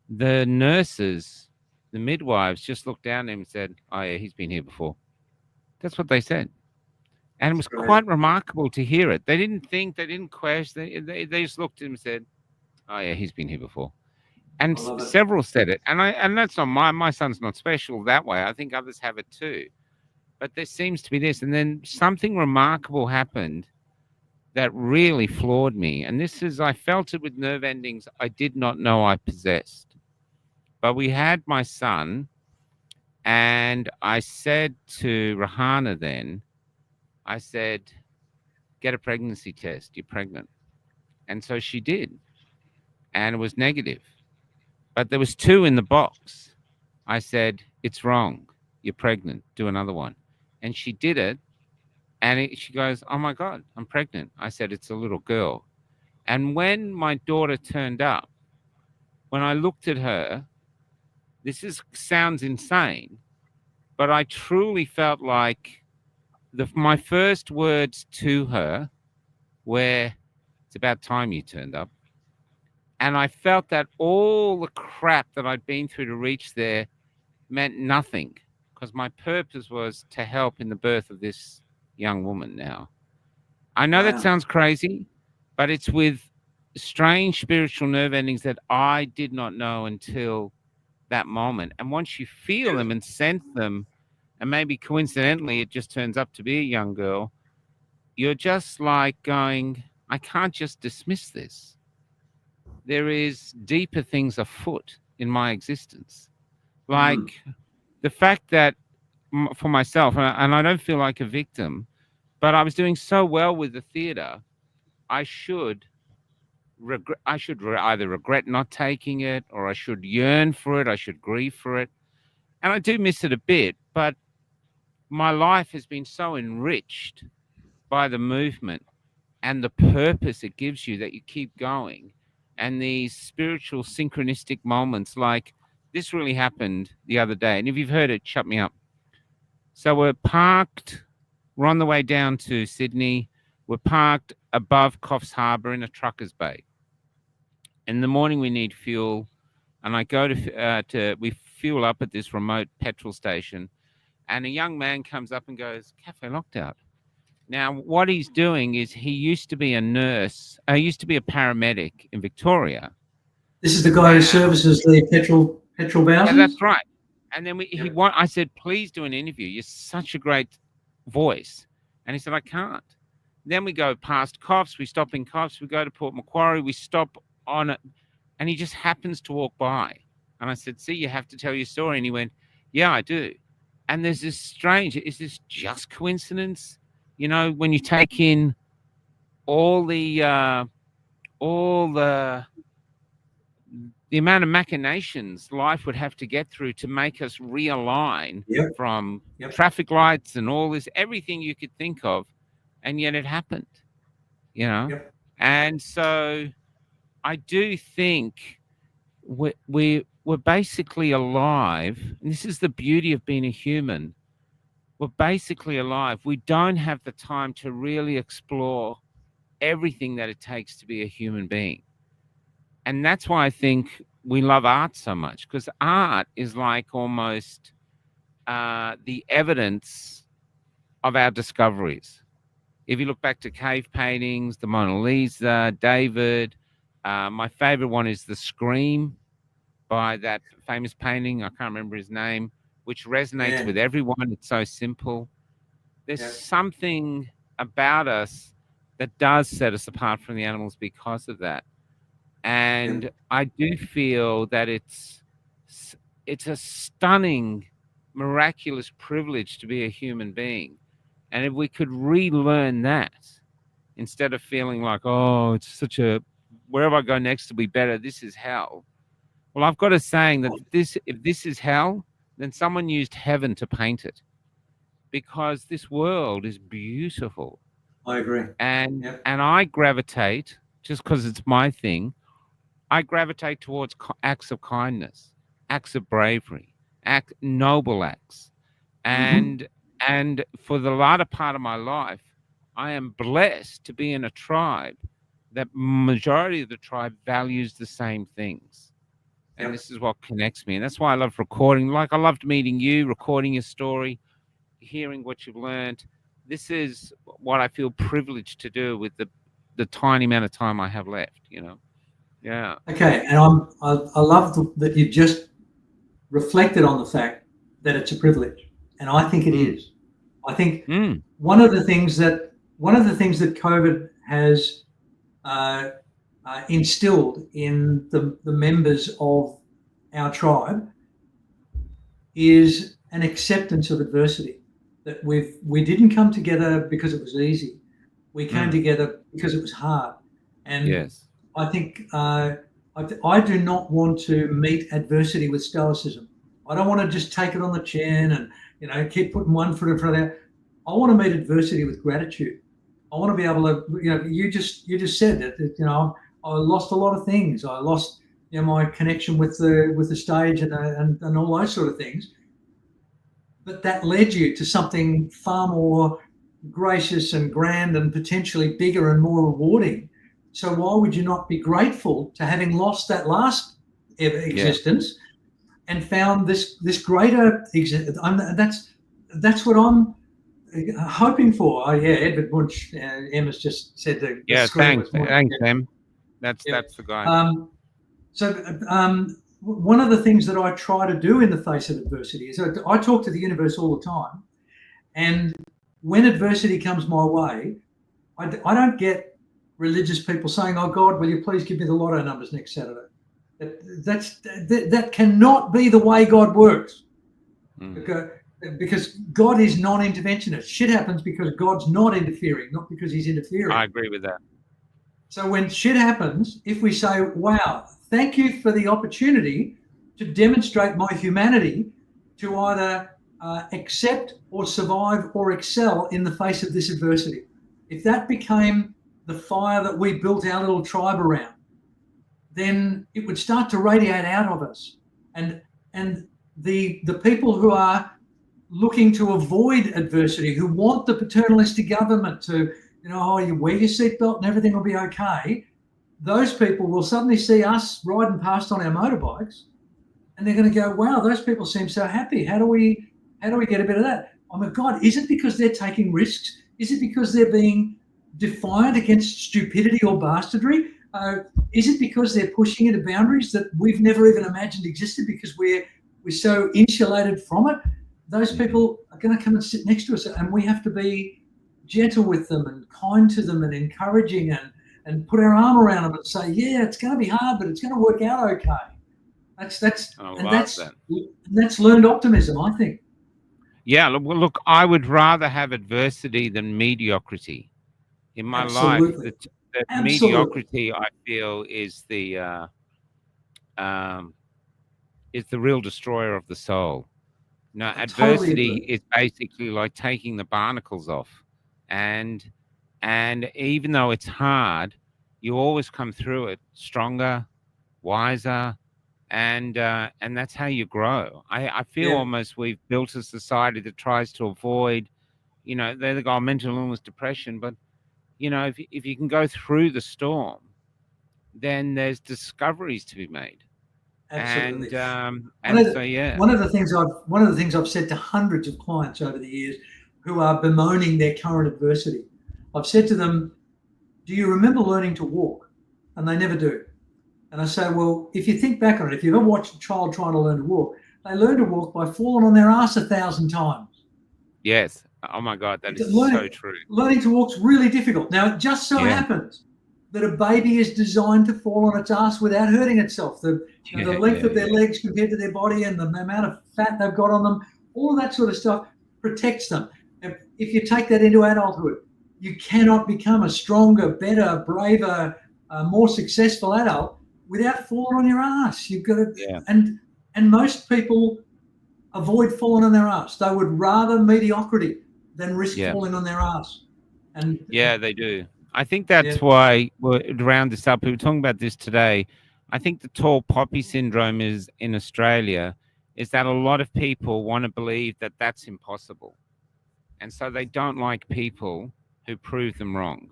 the nurses, the midwives just looked down at him and said, oh yeah, he's been here before. That's what they said. And it was quite remarkable to hear it. They didn't think, they didn't question, they just looked at him and said, oh yeah, he's been here before. And several said it. And that's not my son's not special that way. I think others have it too. But there seems to be this. And then something remarkable happened that really floored me. And this is, I felt it with nerve endings I did not know I possessed. But we had my son, and I said to Rahana then, I said, get a pregnancy test. You're pregnant. And so she did. And it was negative. But there was 2 in the box. I said, it's wrong. You're pregnant. Do another one. And she did it. And she goes, oh, my God, I'm pregnant. I said, it's a little girl. And when my daughter turned up, when I looked at her, sounds insane, but I truly felt like my first words to her were, it's about time you turned up. And I felt that all the crap that I'd been through to reach there meant nothing, because my purpose was to help in the birth of this young woman. Now, I know that Wow. sounds crazy, but it's with strange spiritual nerve endings that I did not know until that moment. And once you feel them and sense them, and maybe coincidentally it just turns up to be a young girl, you're just like going, I can't just dismiss this. There is deeper things afoot in my existence. Mm. Like the fact that for myself, and I don't feel like a victim, but I was doing so well with the theater, I should either regret not taking it, or I should yearn for it, I should grieve for it. And I do miss it a bit, but my life has been so enriched by the movement and the purpose it gives you that you keep going. And these spiritual synchronistic moments, like this really happened the other day. And if you've heard it, shut me up. So we're on the way down to Sydney. We're parked above Coffs Harbour in a trucker's bay. In the morning, we need fuel. And I go we fuel up at this remote petrol station. And a young man comes up and goes, Cafe Locked Out. Now, what he's doing is he used to be a nurse. He used to be a paramedic in Victoria. This is the guy who services the petrol Yeah, houses? that's right. And then I said, please do an interview. You're such a great voice. And he said, I can't. Then we go past Coffs. We stop in Coffs. We go to Port Macquarie. We stop on it. And he just happens to walk by. And I said, see, you have to tell your story. And he went, yeah, I do. And there's this strange, is this just coincidence? You know, when you take in all the amount of machinations life would have to get through to make us realign from traffic lights and all this, everything you could think of, and yet it happened, you know? Yep. And so I do think we're basically alive, and this is the beauty of being a human. We're basically alive. We don't have the time to really explore everything that it takes to be a human being. And that's why I think we love art so much, because art is like almost the evidence of our discoveries. If you look back to cave paintings, the Mona Lisa, David, my favorite one is The Scream by that famous painting, I can't remember his name, which resonates with everyone. It's so simple. There's something about us that does set us apart from the animals because of that. And I do feel that it's a stunning, miraculous privilege to be a human being. And if we could relearn that, instead of feeling like, oh, it's such a, wherever I go next will be better, this is hell. Well, I've got a saying that if this is hell, then someone used heaven to paint it, because this world is beautiful. I agree. And I gravitate, just because it's my thing, I gravitate towards acts of kindness, acts of bravery, noble acts. And for the latter part of my life, I am blessed to be in a tribe that majority of the tribe values the same things. And this is what connects me. And that's why I love recording. Like I loved meeting you, recording your story, hearing what you've learned. This is what I feel privileged to do with the tiny amount of time I have left, you know? Yeah. Okay. And I love that you just reflected on the fact that it's a privilege. And I think it is. I think one of the things that COVID has instilled in the members of our tribe is an acceptance of adversity. That we didn't come together because it was easy. We came together because it was hard. And I think I do not want to meet adversity with stoicism. I don't want to just take it on the chin and keep putting one foot in front of the other. I want to meet adversity with gratitude. I want to be able to, you just said that, I lost a lot of things. I lost, my connection with the stage and all those sort of things. But that led you to something far more gracious and grand and potentially bigger and more rewarding. So why would you not be grateful to having lost that last existence and found this greater. That's what I'm hoping for. Oh yeah, Edward Munch. Emma's just said the screen thanks, was Munch. thanks, Yeah. Em. That's the guy. One of the things that I try to do in the face of adversity is I talk to the universe all the time, and when adversity comes my way, I don't get religious people saying, "Oh God, will you please give me the lotto numbers next Saturday?" That cannot be the way God works, because God is non-interventionist. Shit happens because God's not interfering, not because He's interfering. I agree with that. So when shit happens, if we say, "Wow, thank you for the opportunity to demonstrate my humanity, to either accept or survive or excel in the face of this adversity," if that became the fire that we built our little tribe around, then it would start to radiate out of us. And the people who are looking to avoid adversity, who want the paternalistic government to, you wear your seatbelt and everything will be okay, those people will suddenly see us riding past on our motorbikes, and they're going to go, "Wow, those people seem so happy. How do we get a bit of that?" Oh my God, is it because they're taking risks? Is it because they're being defiant against stupidity or bastardry? Is it because they're pushing into boundaries that we've never even imagined existed because we're so insulated from it? Those people are going to come and sit next to us, and we have to be gentle with them and kind to them and encouraging and put our arm around them and say, "Yeah, it's going to be hard, but it's going to work out okay." That's learned optimism, I think. Yeah, look, I would rather have adversity than mediocrity in my life. The mediocrity, I feel, is the real destroyer of the soul. No, adversity is basically like taking the barnacles off, and even though it's hard, you always come through it stronger, wiser, and that's how you grow. I feel almost we've built a society that tries to avoid, they got mental illness, depression, but if you can go through the storm, then there's discoveries to be made. Absolutely. And one of the things I've said to hundreds of clients over the years who are bemoaning their current adversity, I've said to them, "Do you remember learning to walk?" And they never do. And I say, well, if you think back on it, if you've ever watched a child trying to learn to walk, they learn to walk by falling on their ass 1,000 times. Yes. Oh my God, that is so true. Learning to walk's really difficult. Now, it just so happens that a baby is designed to fall on its ass without hurting itself. The length of their legs compared to their body and the amount of fat they've got on them, all of that sort of stuff protects them. If you take that into adulthood, you cannot become a stronger, better, braver, more successful adult without falling on your ass. You've got to, and most people avoid falling on their ass. They would rather mediocrity than risk falling on their ass. And they do. I think that's why to round this up. We were talking about this today. I think the tall poppy syndrome is in Australia is that a lot of people want to believe that that's impossible, and so they don't like people who prove them wrong,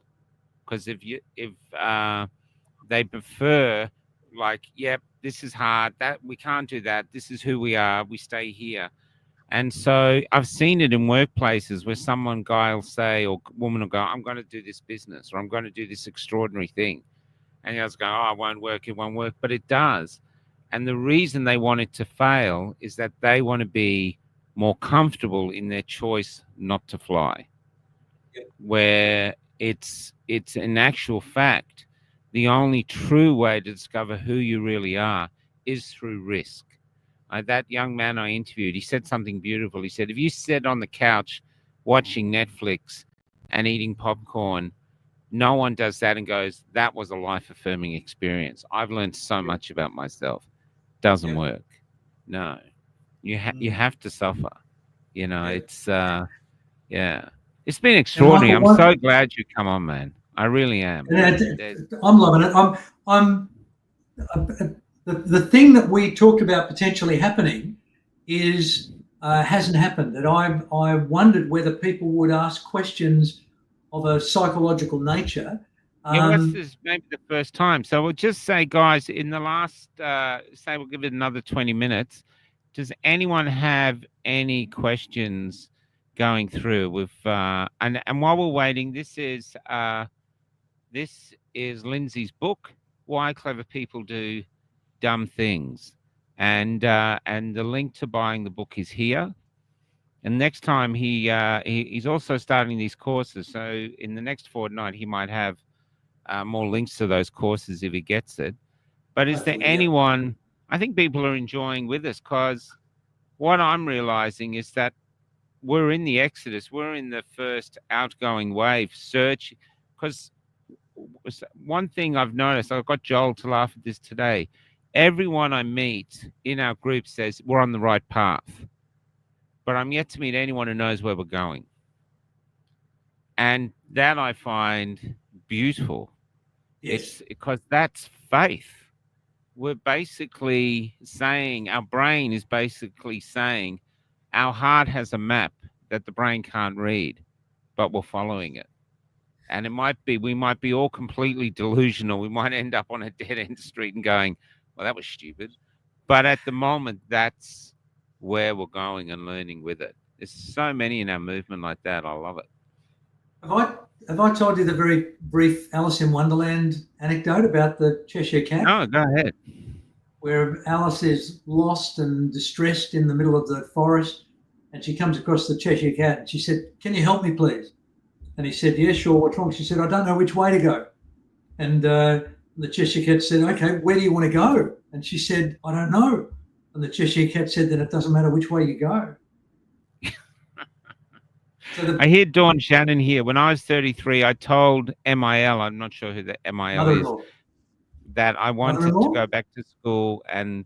because if they prefer, like, yep, this is hard, that we can't do that, this is who we are, we stay here. And so I've seen it in workplaces where guy will say, or woman will go, "I'm going to do this business, or I'm going to do this extraordinary thing," and the others go, "Oh, it won't work," but it does. And the reason they want it to fail is that they want to be more comfortable in their choice not to fly, where it's in actual fact, the only true way to discover who you really are is through risk. That young man I interviewed, he said something beautiful. He said, if you sit on the couch watching Netflix and eating popcorn, no one does that and goes, "That was a life-affirming experience. I've learned so much about myself." Doesn't work. No, you have to suffer. It's it's been extraordinary. Michael, I'm so glad you come on, man. I really am. I'm loving it. I'm the thing that we talked about potentially happening is hasn't happened. And I wondered whether people would ask questions of a psychological nature. This is maybe the first time. So we'll just say, guys, in the last, say we'll give it another 20 minutes. Does anyone have any questions going through? And while we're waiting, this is Lindsay's book, Why Clever People Do Dumb Things, and the link to buying the book is here. And next time he's also starting these courses, so in the next fortnight he might have more links to those courses if he gets it. But is there Hopefully, yeah. anyone? I think people are enjoying with us, because what I'm realizing is that we're in the exodus. We're in the first outgoing wave search, because one thing I've noticed, I've got Joel to laugh at this today. Everyone I meet in our group says we're on the right path, but I'm yet to meet anyone who knows where we're going. And that I find beautiful. Yes. It's because that's faith. We're basically saying, our brain is basically saying, our heart has a map that the brain can't read, but we're following it. And we might be all completely delusional. We might end up on a dead end street and going, well, that was stupid. But at the moment, that's where we're going and learning with it. There's so many in our movement like that. I love it. Have I told you the very brief Alice in Wonderland anecdote about the Cheshire Cat? No, go ahead. Where Alice is lost and distressed in the middle of the forest, and she comes across the Cheshire Cat, and she said, "Can you help me, please?" And he said, "Yeah, sure. What's wrong?" She said, "I don't know which way to go." And the Cheshire Cat said, "Okay, where do you want to go?" And she said, "I don't know." And the Cheshire Cat said, "Then it doesn't matter which way you go." So I hear Dawn Shannon here. When I was 33, I told MIL, I'm not sure who the MIL is, that I wanted to go back to school and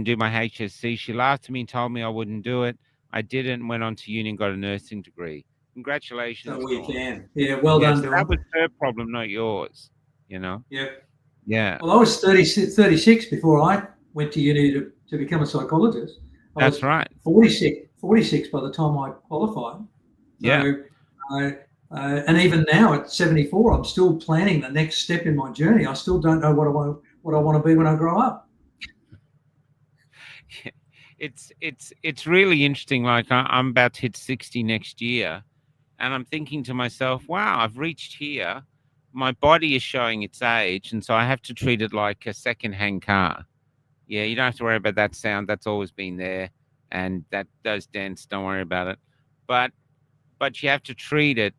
do my HSC. She laughed at me and told me I wouldn't do it. I didn't, went on to uni and got a nursing degree. Congratulations. So we can. Yeah, well done, Dawn. That was her problem, not yours, you know? Yeah. Yeah. Well, I was 36 before I went to uni to become a psychologist. That's right. 46 by the time I qualified. Yeah. So, and even now at 74, I'm still planning the next step in my journey. I still don't know what I want to be when I grow up. It's really interesting. Like I'm about to hit 60 next year, and I'm thinking to myself, wow, I've reached here. My body is showing its age, and so I have to treat it like a second-hand car. Yeah, you don't have to worry about that sound. That's always been there, and those dents, don't worry about it. But you have to treat it.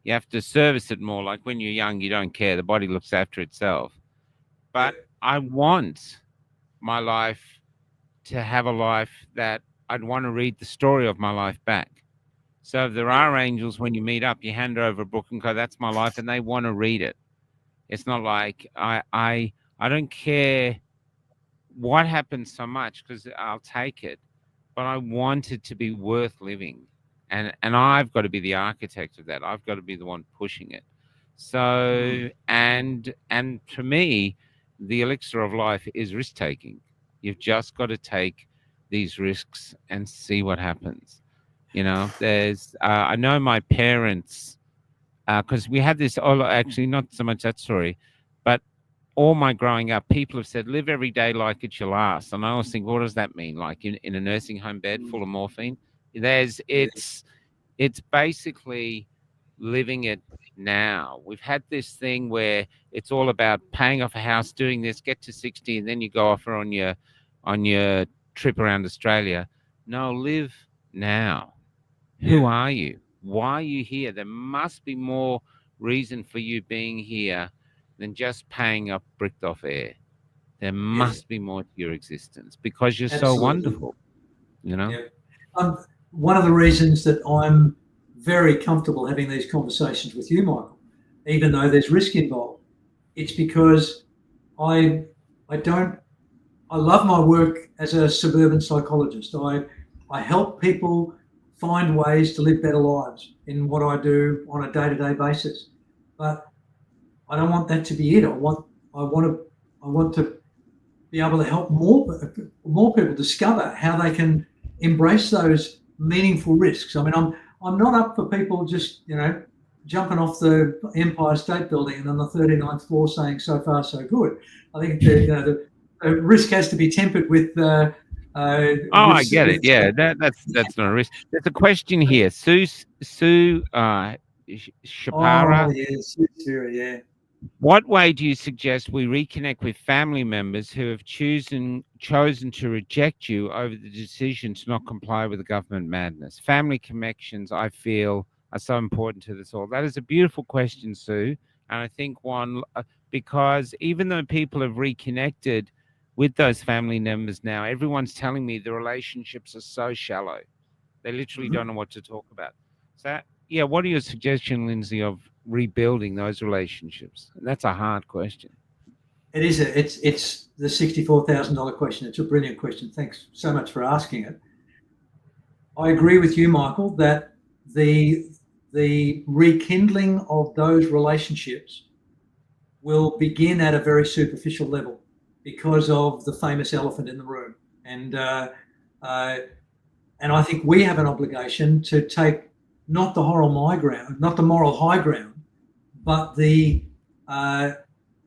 You have to service it more. Like when you're young, you don't care. The body looks after itself. But I want my life to have a life that I'd want to read the story of my life back. So if there are angels, when you meet up, you hand over a book and go, "That's my life," and they want to read it. It's not like I don't care what happens so much, because I'll take it, but I want it to be worth living. And I've got to be the architect of that. I've got to be the one pushing it. So, and to me, the elixir of life is risk taking. You've just got to take these risks and see what happens. You know, there's, I know my parents, because we had this, actually not so much that story, but all my growing up, people have said, live every day like it's your last. And I always think, what does that mean? Like in a nursing home bed full of morphine? It's basically living it now. We've had this thing where it's all about paying off a house, doing this, get to 60, and then you go off on your trip around Australia. No, live now. Who are you? Why are you here? There must be more reason for you being here than just paying up bricked off air. There must be more to your existence, because you're so wonderful, you know? Yeah. One of the reasons that I'm very comfortable having these conversations with you, Michael, even though there's risk involved, it's because I love my work as a suburban psychologist. I help people find ways to live better lives in what I do on a day-to-day basis. But I don't want that to be it. I want to be able to help more people discover how they can embrace those meaningful risks. I mean, I'm not up for people just, jumping off the Empire State Building and on the 39th floor saying so far so good. I think the risk has to be tempered with Oh, I get it. Yeah, that's not a risk. There's a question here. Sue Shapara. Oh, yes, yeah. What way do you suggest we reconnect with family members who have chosen to reject you over the decision to not comply with the government madness? Family connections, I feel, are so important to this all. That is a beautiful question, Sue, and I think one because even though people have reconnected with those family members now, everyone's telling me the relationships are so shallow. They literally don't know what to talk about. So, yeah, what are your suggestions, Lindsay, of rebuilding those relationships? And that's a hard question. It is. It's the $64,000 question. It's a brilliant question. Thanks so much for asking it. I agree with you, Michael, that the rekindling of those relationships will begin at a very superficial level because of the famous elephant in the room. And I think we have an obligation to take not the moral high ground, but the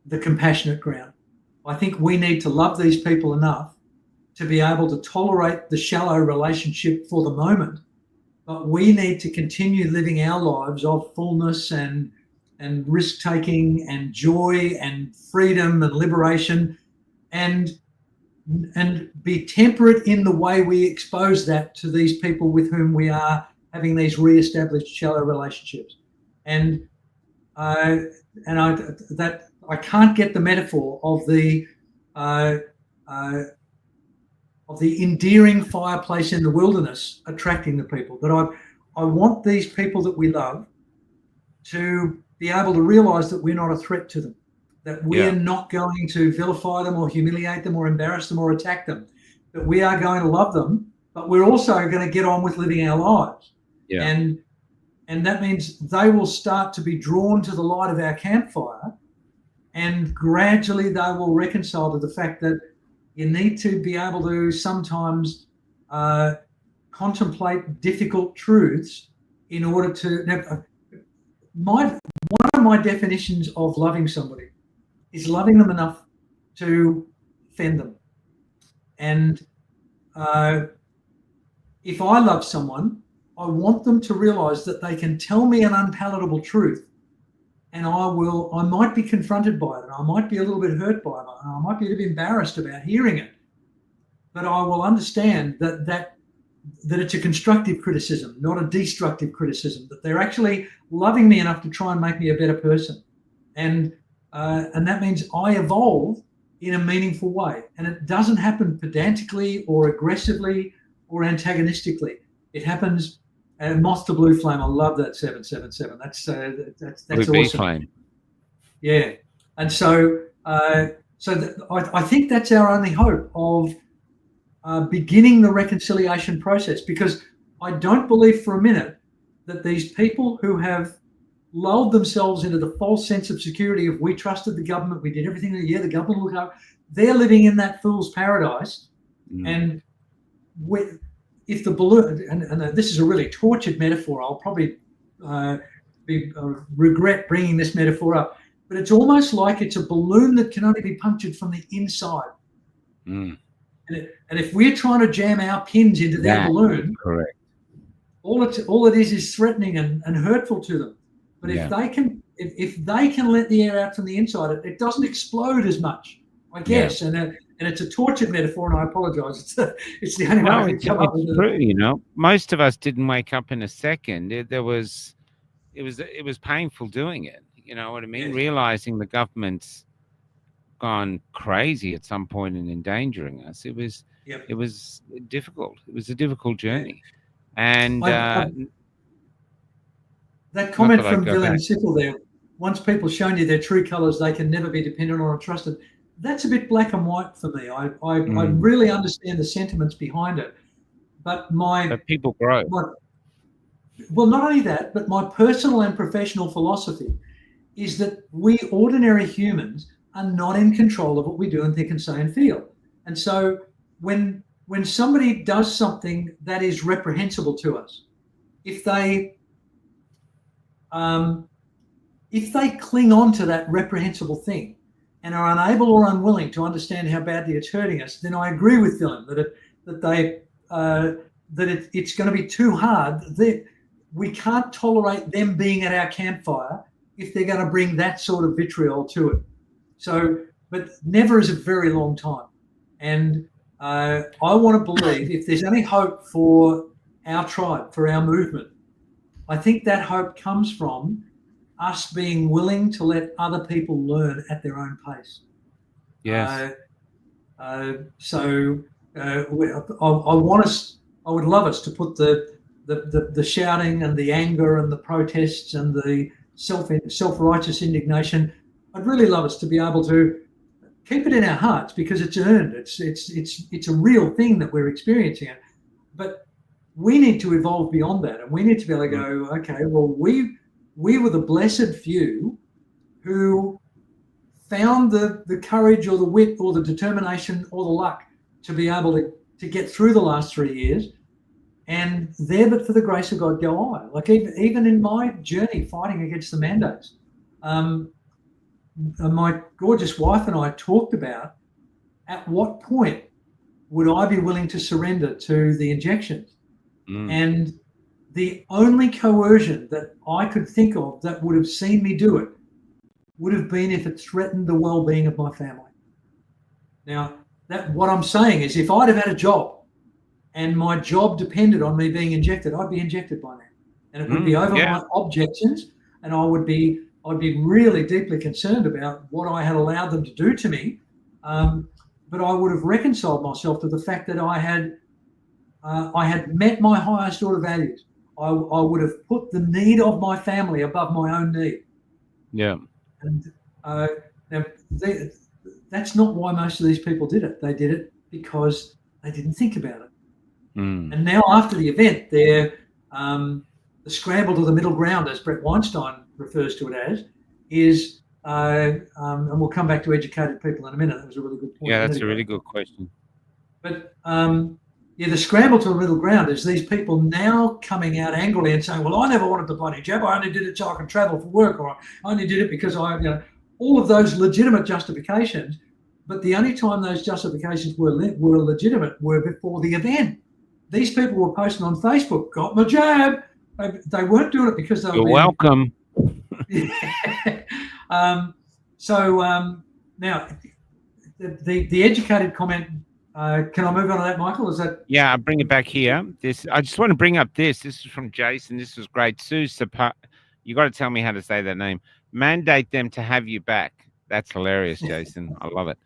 compassionate ground. I think we need to love these people enough to be able to tolerate the shallow relationship for the moment, but we need to continue living our lives of fullness and risk-taking and joy and freedom and liberation, and be temperate in the way we expose that to these people with whom we are having these re-established shallow relationships. And I can't get the metaphor of the endearing fireplace in the wilderness attracting the people. That I want these people that we love to be able to realize that we're not a threat to them, that we're not going to vilify them or humiliate them or embarrass them or attack them, that we are going to love them, but we're also going to get on with living our lives. Yeah. And that means they will start to be drawn to the light of our campfire, and gradually they will reconcile to the fact that you need to be able to sometimes contemplate difficult truths in order to... one of my definitions of loving somebody is loving them enough to offend them. And if I love someone, I want them to realize that they can tell me an unpalatable truth, and I might be confronted by it, and I might be a little bit hurt by it, and I might be a little bit embarrassed about hearing it, but I will understand that it's a constructive criticism, not a destructive criticism, that they're actually loving me enough to try and make me a better person. And that means I evolve in a meaningful way. And it doesn't happen pedantically or aggressively or antagonistically. It happens moth to blue flame. I love that 777. That's blue awesome. Flame. Yeah. And so I think that's our only hope of beginning the reconciliation process, because I don't believe for a minute that these people who have lulled themselves into the false sense of security of we trusted the government, we did everything, the government will go, they're living in that fool's paradise. And if the balloon, and this is a really tortured metaphor, I'll probably regret bringing this metaphor up, but it's almost like it's a balloon that can only be punctured from the inside. And if we're trying to jam our pins into their balloon, correct, all it is threatening and hurtful to them. But if they can let the air out from the inside, it doesn't explode as much, I guess. And it's a tortured metaphor, and I apologise. It's the only way I can come up with it. True, you know. Most of us didn't wake up in a second. It was painful doing it. You know what I mean? Yes. Realizing the government's gone crazy at some point in endangering us. It was difficult. It was a difficult journey. And that comment from Gillian Sippel there, once people shown you their true colours, they can never be dependent on or trusted. That's a bit black and white for me. I really understand the sentiments behind it. But people grow. Well, not only that, but my personal and professional philosophy is that we ordinary humans are not in control of what we do and think and say and feel. And so when somebody does something that is reprehensible to us, if they cling on to that reprehensible thing and are unable or unwilling to understand how badly it's hurting us, then I agree with Dylan that it's going to be too hard. We can't tolerate them being at our campfire if they're going to bring that sort of vitriol to it. So, but never is a very long time. And I want to believe if there's any hope for our tribe, for our movement, I think that hope comes from us being willing to let other people learn at their own pace. Yes. I would love us to put the shouting and the anger and the protests and the self-righteous indignation. I'd really love us to be able to keep it in our hearts because it's earned. It's a real thing that we're experiencing it. But we need to evolve beyond that, and we need to be able to go, okay, well, we were the blessed few who found the courage or the wit or the determination or the luck to be able to get through the last 3 years, and there but for the grace of God go I. Like even in my journey fighting against the mandates, my gorgeous wife and I talked about at what point would I be willing to surrender to the injections. And the only coercion that I could think of that would have seen me do it would have been if it threatened the well-being of my family. Now, what I'm saying is if I'd have had a job and my job depended on me being injected, I'd be injected by now. And it would be over my objections, and I'd be really deeply concerned about what I had allowed them to do to me. But I would have reconciled myself to the fact that I had met my highest order values. I would have put the need of my family above my own need. Yeah. And now that's not why most of these people did it. They did it because they didn't think about it. And now after the event, they're the scramble to the middle ground, as Brett Weinstein refers to it as, is, and we'll come back to educated people in a minute. That was a really good point. Yeah, that's a really good question. But the scramble to the middle ground is these people now coming out angrily and saying, well, I never wanted the bloody jab. I only did it so I can travel for work, or I only did it because all of those legitimate justifications. But the only time those justifications were legitimate were before the event. These people were posting on Facebook, got my jab. They weren't doing it because they were welcome. Now the educated comment, can I move on to that, Michael? Is that? Yeah, I'll bring it back here. I just want to bring up this. This is from Jason. This was great. Sue, you got to tell me how to say that name. Mandate them to have you back. That's hilarious, Jason. I love it.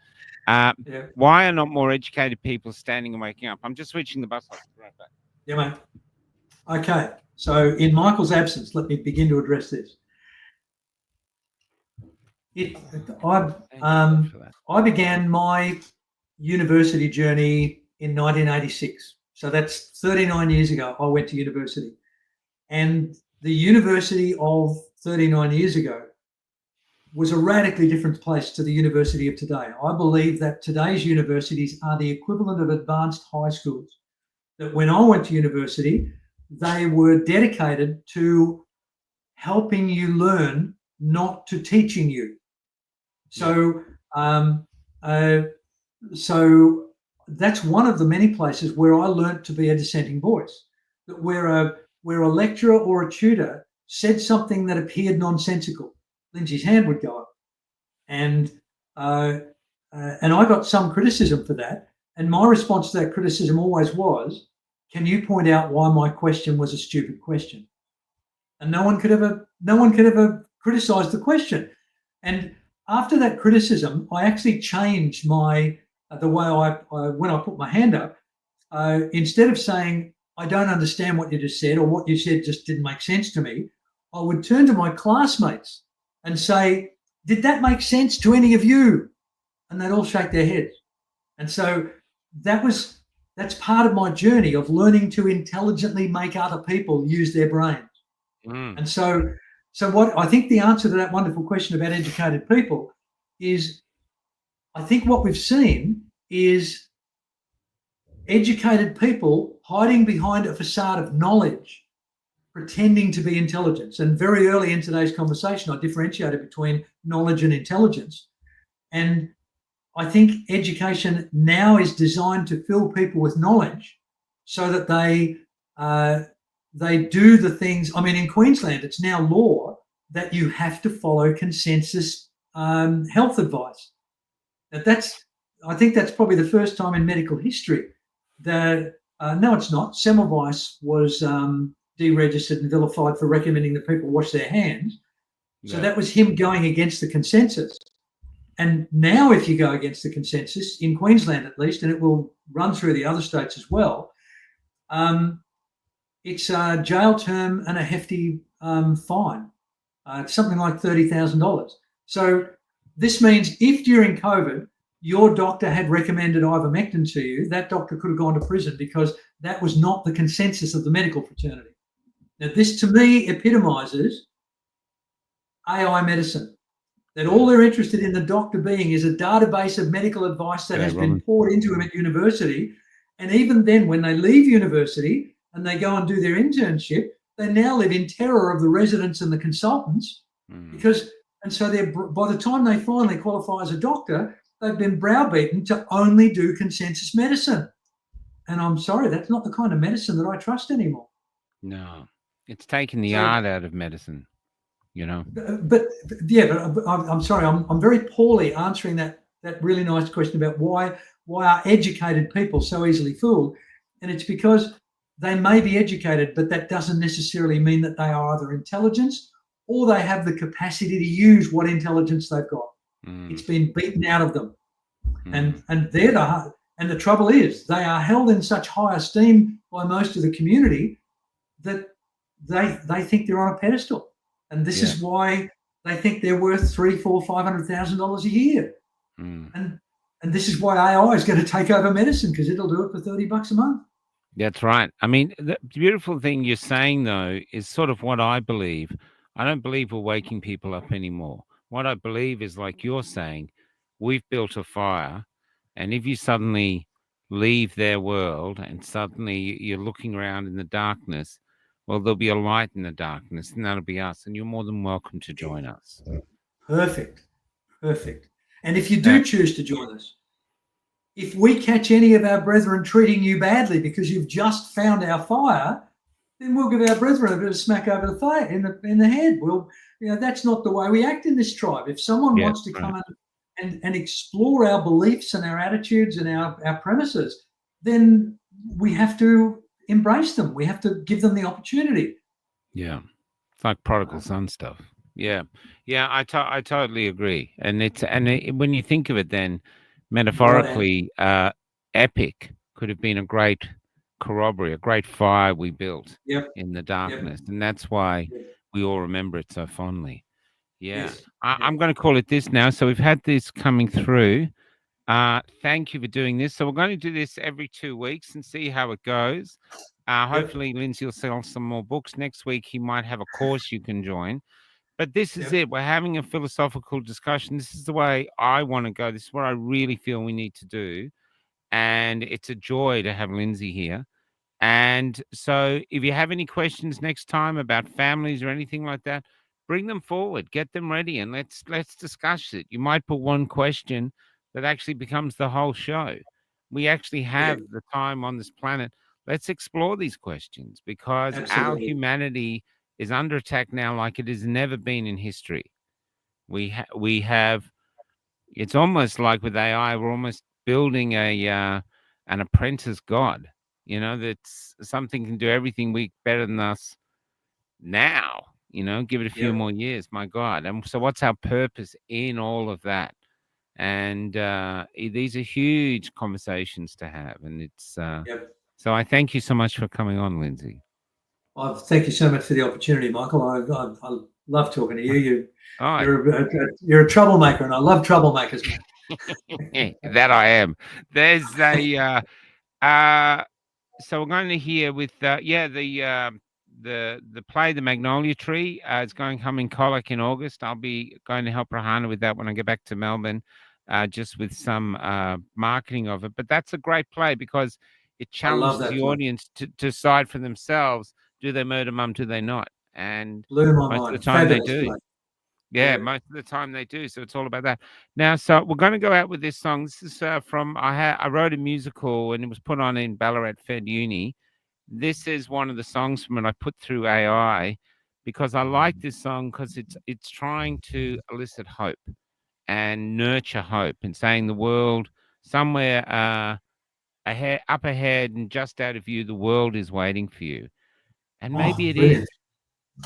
Why are not more educated people standing and waking up? I'm just switching the bus. I'll be right back. Yeah, mate. Okay. So in Michael's absence, let me begin to address this. I began my university journey in 1986. So that's 39 years ago. I went to university. And the university of 39 years ago was a radically different place to the university of today. I believe that today's universities are the equivalent of advanced high schools. That when I went to university, they were dedicated to helping you learn, not to teaching you. So that's one of the many places where I learned to be a dissenting voice. That where a lecturer or a tutor said something that appeared nonsensical, Lindsay's hand would go up, and I got some criticism for that. And my response to that criticism always was, "Can you point out why my question was a stupid question?" And no one could ever criticize the question. And after that criticism, I actually changed the way when I put my hand up. Instead of saying, "I don't understand what you just said," or "What you said just didn't make sense to me," I would turn to my classmates and say, "Did that make sense to any of you?" And they'd all shake their heads. And so that's part of my journey of learning to intelligently make other people use their brains. And so what I think the answer to that wonderful question about educated people is, I think what we've seen is educated people hiding behind a facade of knowledge, pretending to be intelligence. And very early in today's conversation, I differentiated between knowledge and intelligence. And I think education now is designed to fill people with knowledge so that they do the things. I mean, in Queensland, it's now law that you have to follow consensus health advice. I think that's probably the first time in medical history that, no, it's not. Semmelweis was deregistered and vilified for recommending that people wash their hands. So that was him going against the consensus. And now if you go against the consensus, in Queensland at least, and it will run through the other states as well, it's a jail term and a hefty fine. It's something like $30,000. So this means if during COVID your doctor had recommended ivermectin to you, that doctor could have gone to prison because that was not the consensus of the medical fraternity. Now, this to me epitomizes AI medicine, that all they're interested in the doctor being is a database of medical advice that has been poured into him at university. And even then, when they leave university and they go and do their internship, they now live in terror of the residents and the consultants so by the time they finally qualify as a doctor, they've been browbeaten to only do consensus medicine. And I'm sorry, that's not the kind of medicine that I trust anymore. No, it's taking the art out of medicine, you know. But I'm sorry, I'm very poorly answering that really nice question about why are educated people so easily fooled? And it's because they may be educated, but that doesn't necessarily mean that they are either intelligent or they have the capacity to use what intelligence they've got. It's been beaten out of them. And the trouble is they are held in such high esteem by most of the community that they think they're on a pedestal. And this is why they think they're worth $300,000, $400,000, $500,000 a year. And this is why AI is going to take over medicine, because it'll do it for $30 a month. That's right. I mean, the beautiful thing you're saying, though, is sort of what I believe. I don't believe we're waking people up anymore. What I believe is, like you're saying, we've built a fire, and if you suddenly leave their world and suddenly you're looking around in the darkness, well, there'll be a light in the darkness, and that'll be us, and you're more than welcome to join us. Perfect. And if you do choose to join us, if we catch any of our brethren treating you badly because you've just found our fire, then we'll give our brethren a bit of smack over the face in the head. That's not the way we act in this tribe. If someone wants to come and explore our beliefs and our attitudes and our premises, then we have to embrace them. We have to give them the opportunity. Yeah, it's like prodigal son stuff. Yeah, I totally agree. And when you think of it, then metaphorically, epic could have been a great corroboree, a great fire we built in the darkness, and that's why we all remember it so fondly. I'm going to call it this now. So we've had this coming through. Thank you for doing this. So we're going to do this every 2 weeks and see how it goes. Hopefully Lindsay will sell some more books. Next week he might have a course you can join. But this is it. We're having a philosophical discussion. This is the way I want to go. This is what I really feel we need to do. And it's a joy to have Lindsay here. And so if you have any questions next time about families or anything like that, bring them forward, get them ready, and let's discuss it. You might put one question that actually becomes the whole show. We actually have the time on this planet. Let's explore these questions, because our humanity is under attack now like it has never been in history. We have, it's almost like with AI, we're almost building an apprentice god, that's something can do everything better than us now, give it a few more years, my God. And so what's our purpose in all of that? And these are huge conversations to have. And it's, so I thank you so much for coming on, Lindsay. Thank you so much for the opportunity, Michael. I love talking to you. You're a troublemaker, and I love troublemakers, man. That I am. There's a so we're going to hear with the play The Magnolia Tree. It's going to come in Colac in August. I'll be going to help Rahana with that when I get back to Melbourne, just with some marketing of it. But that's a great play because it challenges the audience to decide for themselves: do they murder mum? Do they not? And most of the time they do. Yeah, most of the time they do. So it's all about that. Now, so we're going to go out with this song. This is from I wrote a musical and it was put on in Ballarat Fed Uni. This is one of the songs from it I put through AI because I like this song because it's trying to elicit hope and nurture hope and saying the world somewhere ahead, up ahead and just out of you, the world is waiting for you. And maybe it is.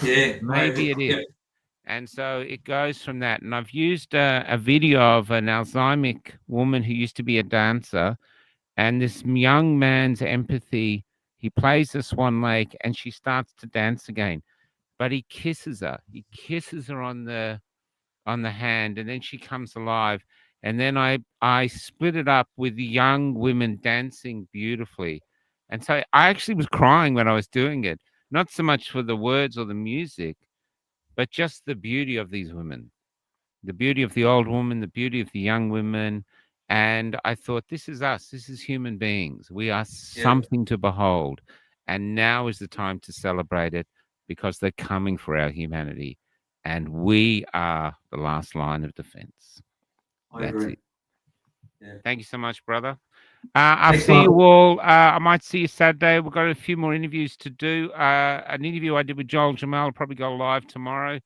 Yeah, Maybe it is. And so it goes from that. And I've used a video of an Alzheimer's woman who used to be a dancer and this young man's empathy. He plays the Swan Lake and she starts to dance again. But he kisses her. He kisses her on the hand and then she comes alive. And then I split it up with the young women dancing beautifully. And so I actually was crying when I was doing it, not so much for the words or the music, but just the beauty of these women, the beauty of the old woman, the beauty of the young women. And I thought, this is us. This is human beings. We are something to behold. And now is the time to celebrate it because they're coming for our humanity. And we are the last line of defense. That's it. Yeah. Thank you so much, brother. I'll see you all. I might see you Saturday. We've got a few more interviews to do. An interview I did with Joel Jamal will probably go live tomorrow.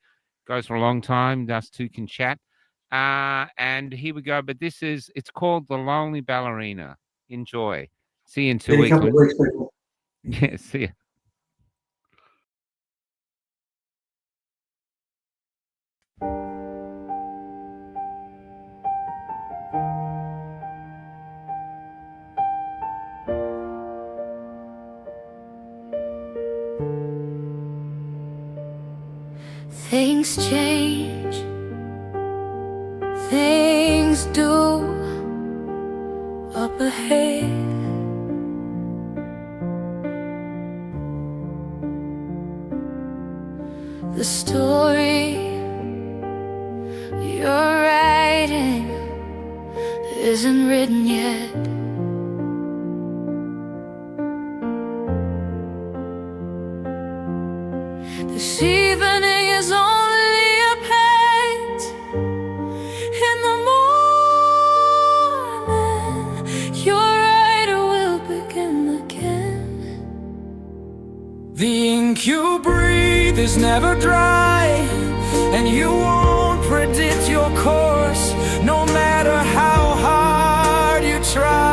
Goes for a long time. Us two can chat. And here we go. But it's called The Lonely Ballerina. Enjoy. See you in 2 weeks. In a couple of weeks, people. Yeah, see you. Things change, things do up ahead. The story you're writing isn't written yet. This evening is only a paint. In the morning, your writer will begin again. The ink you breathe is never dry, and you won't predict your course, no matter how hard you try.